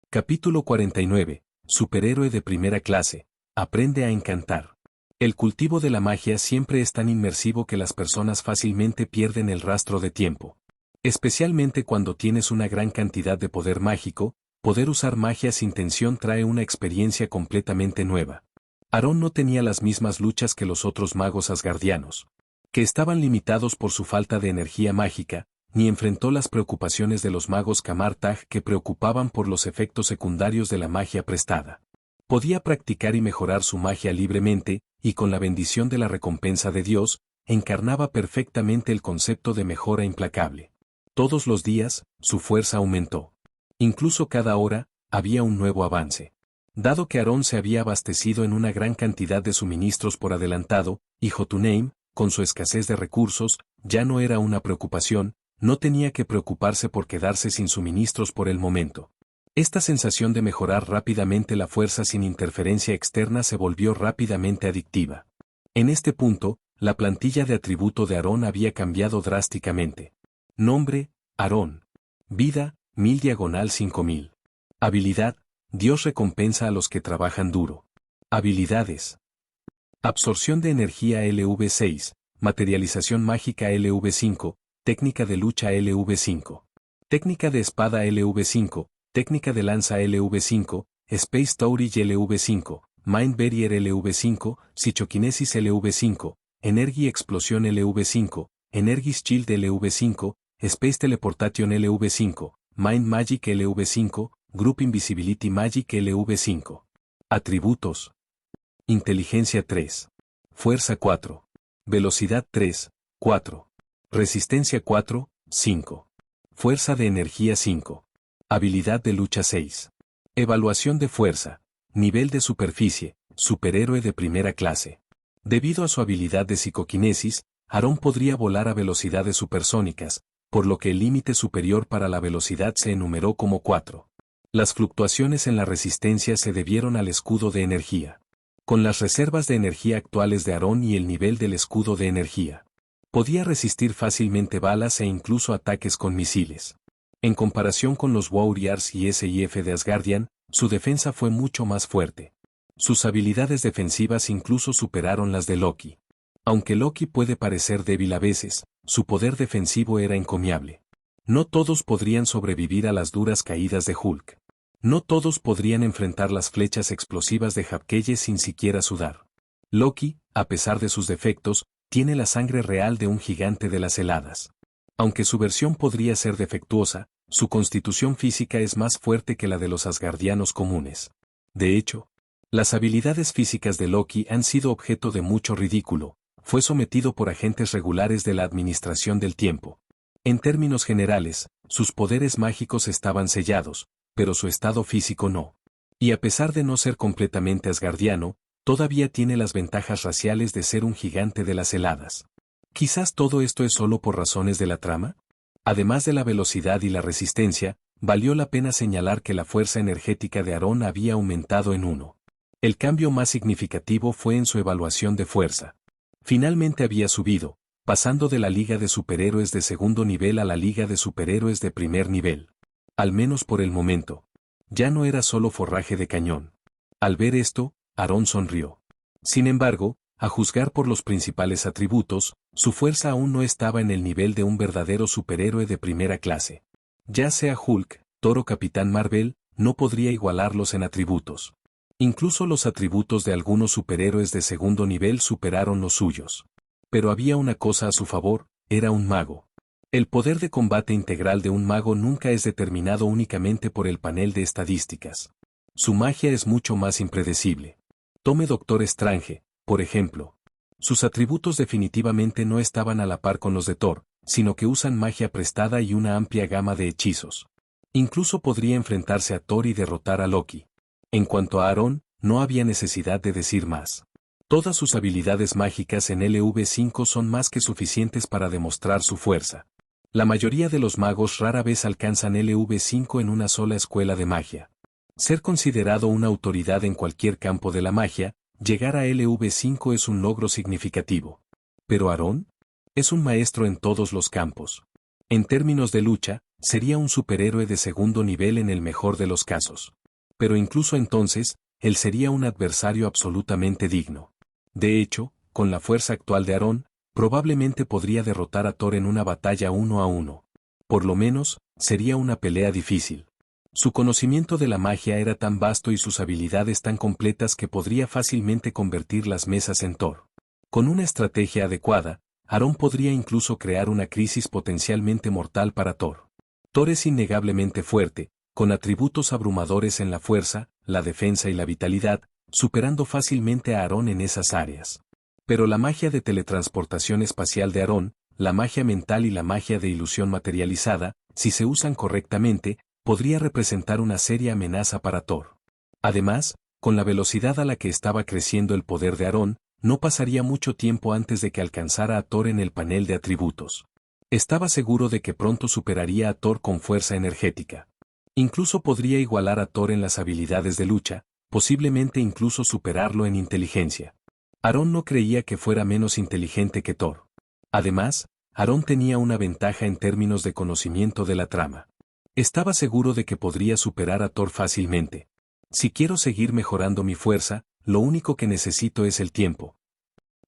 Capítulo 49. Superhéroe de primera clase. Aprende a encantar. El cultivo de la magia siempre es tan inmersivo que las personas fácilmente pierden el rastro de tiempo. Especialmente cuando tienes una gran cantidad de poder mágico, poder usar magia sin tensión trae una experiencia completamente nueva. Aarón no tenía las mismas luchas que los otros magos asgardianos, que estaban limitados por su falta de energía mágica, ni enfrentó las preocupaciones de los magos Kamartag que preocupaban por los efectos secundarios de la magia prestada. Podía practicar y mejorar su magia libremente, y con la bendición de la recompensa de Dios, encarnaba perfectamente el concepto de mejora implacable. Todos los días, su fuerza aumentó. Incluso cada hora, había un nuevo avance. Dado que Aarón se había abastecido en una gran cantidad de suministros por adelantado, y Jotunheim, con su escasez de recursos, ya no era una preocupación, no tenía que preocuparse por quedarse sin suministros por el momento. Esta sensación de mejorar rápidamente la fuerza sin interferencia externa se volvió rápidamente adictiva. En este punto, la plantilla de atributo de Aarón había cambiado drásticamente. Nombre, Aarón. Vida, 1000/5000. Habilidad, Dios recompensa a los que trabajan duro. Habilidades. Absorción de energía LV6, materialización mágica LV5, técnica de lucha LV5, técnica de espada LV5, técnica de lanza LV5, Space Storage LV5, Mind Barrier LV5, Psychokinesis LV5, Energy Explosión LV5, Energy Shield LV5, Space Teleportation LV5, Mind Magic LV5, Group Invisibility Magic LV5. Atributos. Inteligencia 3. Fuerza 4. Velocidad 3, 4. Resistencia 4, 5. Fuerza de energía 5. Habilidad de lucha 6. Evaluación de fuerza. Nivel de superficie, superhéroe de primera clase. Debido a su habilidad de psicoquinesis, Aarón podría volar a velocidades supersónicas, por lo que el límite superior para la velocidad se enumeró como 4. Las fluctuaciones en la resistencia se debieron al escudo de energía. Con las reservas de energía actuales de Aarón y el nivel del escudo de energía, podía resistir fácilmente balas e incluso ataques con misiles. En comparación con los Warriors y SIF de Asgardian, su defensa fue mucho más fuerte. Sus habilidades defensivas incluso superaron las de Loki. Aunque Loki puede parecer débil a veces, su poder defensivo era encomiable. No todos podrían sobrevivir a las duras caídas de Hulk. No todos podrían enfrentar las flechas explosivas de Hapkeye sin siquiera sudar. Loki, a pesar de sus defectos, tiene la sangre real de un gigante de las heladas. Aunque su versión podría ser defectuosa, su constitución física es más fuerte que la de los asgardianos comunes. De hecho, las habilidades físicas de Loki han sido objeto de mucho ridículo. Fue sometido por agentes regulares de la Administración del Tiempo. En términos generales, sus poderes mágicos estaban sellados, pero su estado físico no. Y a pesar de no ser completamente asgardiano, todavía tiene las ventajas raciales de ser un gigante de las heladas. Quizás todo esto es solo por razones de la trama. Además de la velocidad y la resistencia, valió la pena señalar que la fuerza energética de Aarón había aumentado en 1. El cambio más significativo fue en su evaluación de fuerza. Finalmente había subido, pasando de la Liga de Superhéroes de segundo nivel a la Liga de Superhéroes de primer nivel. Al menos por el momento. Ya no era solo forraje de cañón. Al ver esto, Aarón sonrió. Sin embargo, a juzgar por los principales atributos, su fuerza aún no estaba en el nivel de un verdadero superhéroe de primera clase. Ya sea Hulk, Thor o Capitán Marvel, no podría igualarlos en atributos. Incluso los atributos de algunos superhéroes de segundo nivel superaron los suyos. Pero había una cosa a su favor, era un mago. El poder de combate integral de un mago nunca es determinado únicamente por el panel de estadísticas. Su magia es mucho más impredecible. Tome Doctor Strange, por ejemplo. Sus atributos definitivamente no estaban a la par con los de Thor, sino que usan magia prestada y una amplia gama de hechizos. Incluso podría enfrentarse a Thor y derrotar a Loki. En cuanto a Aarón, no había necesidad de decir más. Todas sus habilidades mágicas en LV5 son más que suficientes para demostrar su fuerza. La mayoría de los magos rara vez alcanzan LV5 en una sola escuela de magia. Ser considerado una autoridad en cualquier campo de la magia, llegar a LV5 es un logro significativo. Pero Aarón es un maestro en todos los campos. En términos de lucha, sería un superhéroe de segundo nivel en el mejor de los casos. Pero incluso entonces, él sería un adversario absolutamente digno. De hecho, con la fuerza actual de Aarón, probablemente podría derrotar a Thor en una batalla 1 a 1. Por lo menos, sería una pelea difícil. Su conocimiento de la magia era tan vasto y sus habilidades tan completas que podría fácilmente convertir las mesas en Thor. Con una estrategia adecuada, Aarón podría incluso crear una crisis potencialmente mortal para Thor. Thor es innegablemente fuerte, con atributos abrumadores en la fuerza, la defensa y la vitalidad, superando fácilmente a Aarón en esas áreas. Pero la magia de teletransportación espacial de Aarón, la magia mental y la magia de ilusión materializada, si se usan correctamente, podría representar una seria amenaza para Thor. Además, con la velocidad a la que estaba creciendo el poder de Aarón, no pasaría mucho tiempo antes de que alcanzara a Thor en el panel de atributos. Estaba seguro de que pronto superaría a Thor con fuerza energética. Incluso podría igualar a Thor en las habilidades de lucha, posiblemente incluso superarlo en inteligencia. Aarón no creía que fuera menos inteligente que Thor. Además, Aarón tenía una ventaja en términos de conocimiento de la trama. Estaba seguro de que podría superar a Thor fácilmente. Si quiero seguir mejorando mi fuerza, lo único que necesito es el tiempo.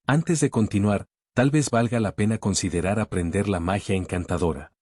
Antes de continuar, tal vez valga la pena considerar aprender la magia encantadora.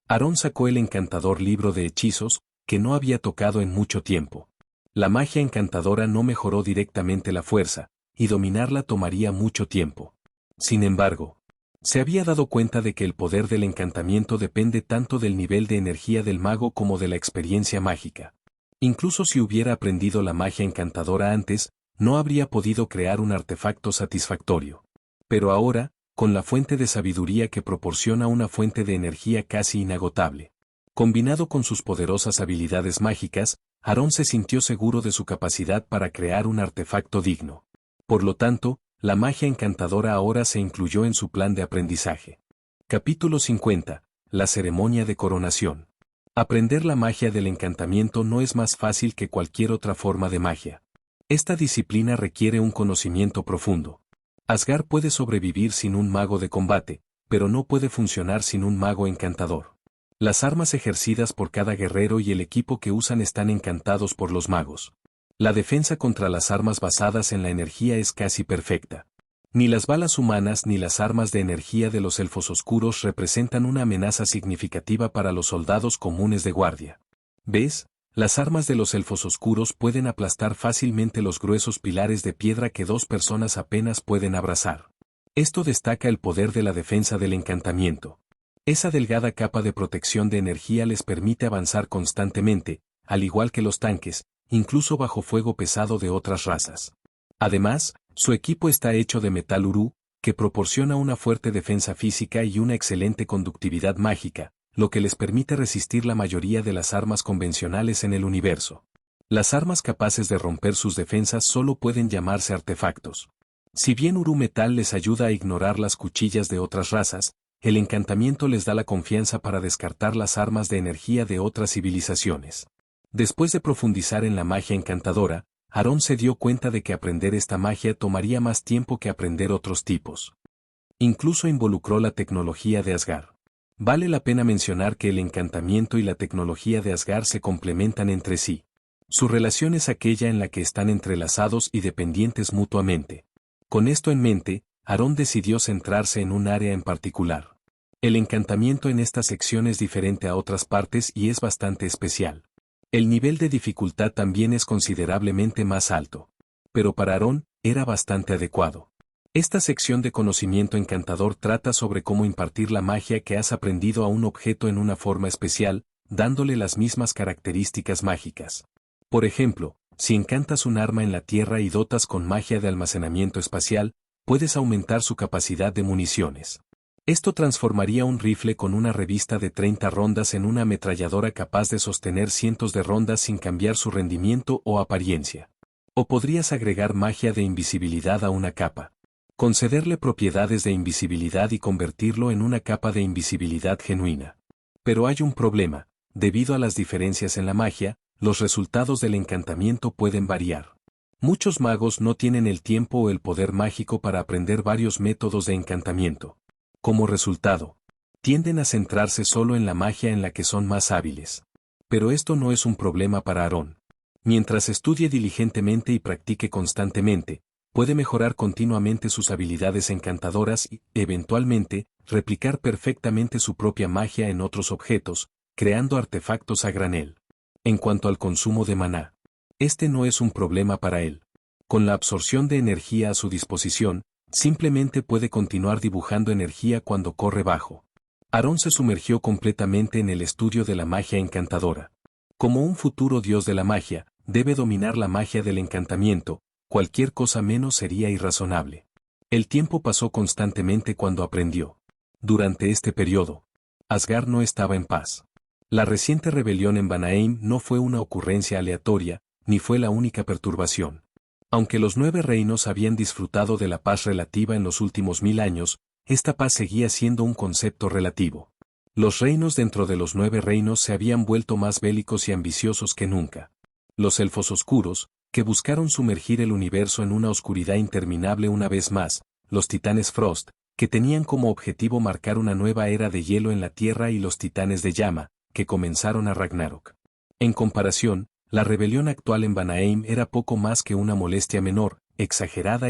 Aarón sacó el encantador libro de hechizos, que no había tocado en mucho tiempo. La magia encantadora no mejoró directamente la fuerza, y dominarla tomaría mucho tiempo. Sin embargo, se había dado cuenta de que el poder del encantamiento depende tanto del nivel de energía del mago como de la experiencia mágica. Incluso si hubiera aprendido la magia encantadora antes, no habría podido crear un artefacto satisfactorio. Pero ahora, con la fuente de sabiduría que proporciona una fuente de energía casi inagotable, combinado con sus poderosas habilidades mágicas, Aarón se sintió seguro de su capacidad para crear un artefacto digno. Por lo tanto, la magia encantadora ahora se incluyó en su plan de aprendizaje. Capítulo 50. La ceremonia de coronación. Aprender la magia del encantamiento no es más fácil que cualquier otra forma de magia. Esta disciplina requiere un conocimiento profundo. Asgard puede sobrevivir sin un mago de combate, pero no puede funcionar sin un mago encantador. Las armas ejercidas por cada guerrero y el equipo que usan están encantados por los magos. La defensa contra las armas basadas en la energía es casi perfecta. Ni las balas humanas ni las armas de energía de los elfos oscuros representan una amenaza significativa para los soldados comunes de guardia. ¿Ves? Las armas de los elfos oscuros pueden aplastar fácilmente los gruesos pilares de piedra que dos personas apenas pueden abrazar. Esto destaca el poder de la defensa del encantamiento. Esa delgada capa de protección de energía les permite avanzar constantemente, al igual que los tanques, incluso bajo fuego pesado de otras razas. Además, su equipo está hecho de metal urú, que proporciona una fuerte defensa física y una excelente conductividad mágica, lo que les permite resistir la mayoría de las armas convencionales en el universo. Las armas capaces de romper sus defensas solo pueden llamarse artefactos. Si bien Uru Metal les ayuda a ignorar las cuchillas de otras razas, el encantamiento les da la confianza para descartar las armas de energía de otras civilizaciones. Después de profundizar en la magia encantadora, Aarón se dio cuenta de que aprender esta magia tomaría más tiempo que aprender otros tipos. Incluso involucró la tecnología de Asgard. Vale la pena mencionar que el encantamiento y la tecnología de Asgard se complementan entre sí. Su relación es aquella en la que están entrelazados y dependientes mutuamente. Con esto en mente, Aarón decidió centrarse en un área en particular. El encantamiento en esta sección es diferente a otras partes y es bastante especial. El nivel de dificultad también es considerablemente más alto. Pero para Aarón, era bastante adecuado. Esta sección de conocimiento encantador trata sobre cómo impartir la magia que has aprendido a un objeto en una forma especial, dándole las mismas características mágicas. Por ejemplo, si encantas un arma en la tierra y dotas con magia de almacenamiento espacial, puedes aumentar su capacidad de municiones. Esto transformaría un rifle con una revista de 30 rondas en una ametralladora capaz de sostener cientos de rondas sin cambiar su rendimiento o apariencia. O podrías agregar magia de invisibilidad a una capa. Concederle propiedades de invisibilidad y convertirlo en una capa de invisibilidad genuina. Pero hay un problema: debido a las diferencias en la magia, los resultados del encantamiento pueden variar. Muchos magos no tienen el tiempo o el poder mágico para aprender varios métodos de encantamiento. Como resultado, tienden a centrarse solo en la magia en la que son más hábiles. Pero esto no es un problema para Aarón. Mientras estudie diligentemente y practique constantemente, puede mejorar continuamente sus habilidades encantadoras y, eventualmente, replicar perfectamente su propia magia en otros objetos, creando artefactos a granel. En cuanto al consumo de maná, este no es un problema para él. Con la absorción de energía a su disposición, simplemente puede continuar dibujando energía cuando corre bajo. Aarón se sumergió completamente en el estudio de la magia encantadora. Como un futuro dios de la magia, debe dominar la magia del encantamiento. Cualquier cosa menos sería irrazonable. El tiempo pasó constantemente cuando aprendió. Durante este periodo, Asgard no estaba en paz. La reciente rebelión en Vanaheim no fue una ocurrencia aleatoria, ni fue la única perturbación. Aunque los 9 reinos habían disfrutado de la paz relativa en los últimos 1000 años, esta paz seguía siendo un concepto relativo. Los reinos dentro de los 9 reinos se habían vuelto más bélicos y ambiciosos que nunca. Los elfos oscuros, que buscaron sumergir el universo en una oscuridad interminable una vez más, los titanes Frost, que tenían como objetivo marcar una nueva era de hielo en la Tierra, y los titanes de llama, que comenzaron a Ragnarok. En comparación, la rebelión actual en Vanaheim era poco más que una molestia menor, exagerada.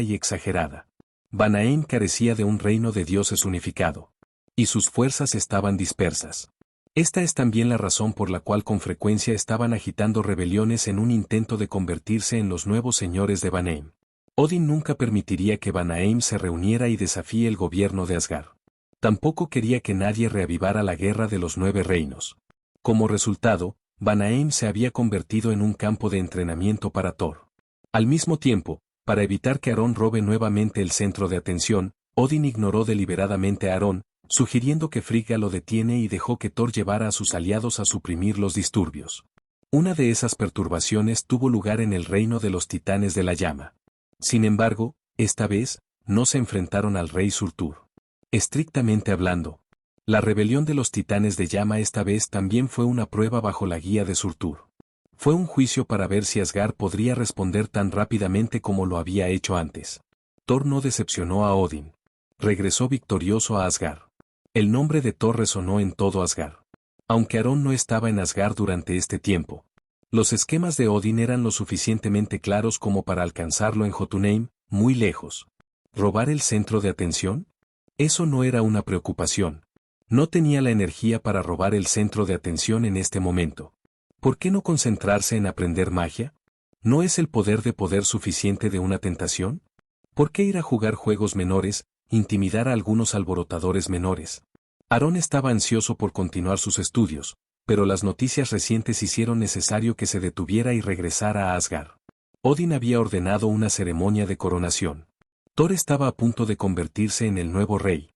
Vanaheim carecía de un reino de dioses unificado. Y sus fuerzas estaban dispersas. Esta es también la razón por la cual con frecuencia estaban agitando rebeliones en un intento de convertirse en los nuevos señores de Vanaheim. Odín nunca permitiría que Vanaheim se reuniera y desafíe el gobierno de Asgard. Tampoco quería que nadie reavivara la guerra de los 9 reinos. Como resultado, Vanaheim se había convertido en un campo de entrenamiento para Thor. Al mismo tiempo, para evitar que Aaron robe nuevamente el centro de atención, Odín ignoró deliberadamente a Aaron, sugiriendo que Frigga lo detiene y dejó que Thor llevara a sus aliados a suprimir los disturbios. Una de esas perturbaciones tuvo lugar en el reino de los titanes de la llama. Sin embargo, esta vez, no se enfrentaron al rey Surtur. Estrictamente hablando, la rebelión de los titanes de llama esta vez también fue una prueba bajo la guía de Surtur. Fue un juicio para ver si Asgard podría responder tan rápidamente como lo había hecho antes. Thor no decepcionó a Odín. Regresó victorioso a Asgard. El nombre de Thor resonó en todo Asgard. Aunque Aaron no estaba en Asgard durante este tiempo, los esquemas de Odín eran lo suficientemente claros como para alcanzarlo en Jotunheim, muy lejos. ¿Robar el centro de atención? Eso no era una preocupación. No tenía la energía para robar el centro de atención en este momento. ¿Por qué no concentrarse en aprender magia? ¿No es el poder de poder suficiente de una tentación? ¿Por qué ir a jugar juegos menores, intimidar a algunos alborotadores menores? Aaron estaba ansioso por continuar sus estudios, pero las noticias recientes hicieron necesario que se detuviera y regresara a Asgard. Odín había ordenado una ceremonia de coronación. Thor estaba a punto de convertirse en el nuevo rey,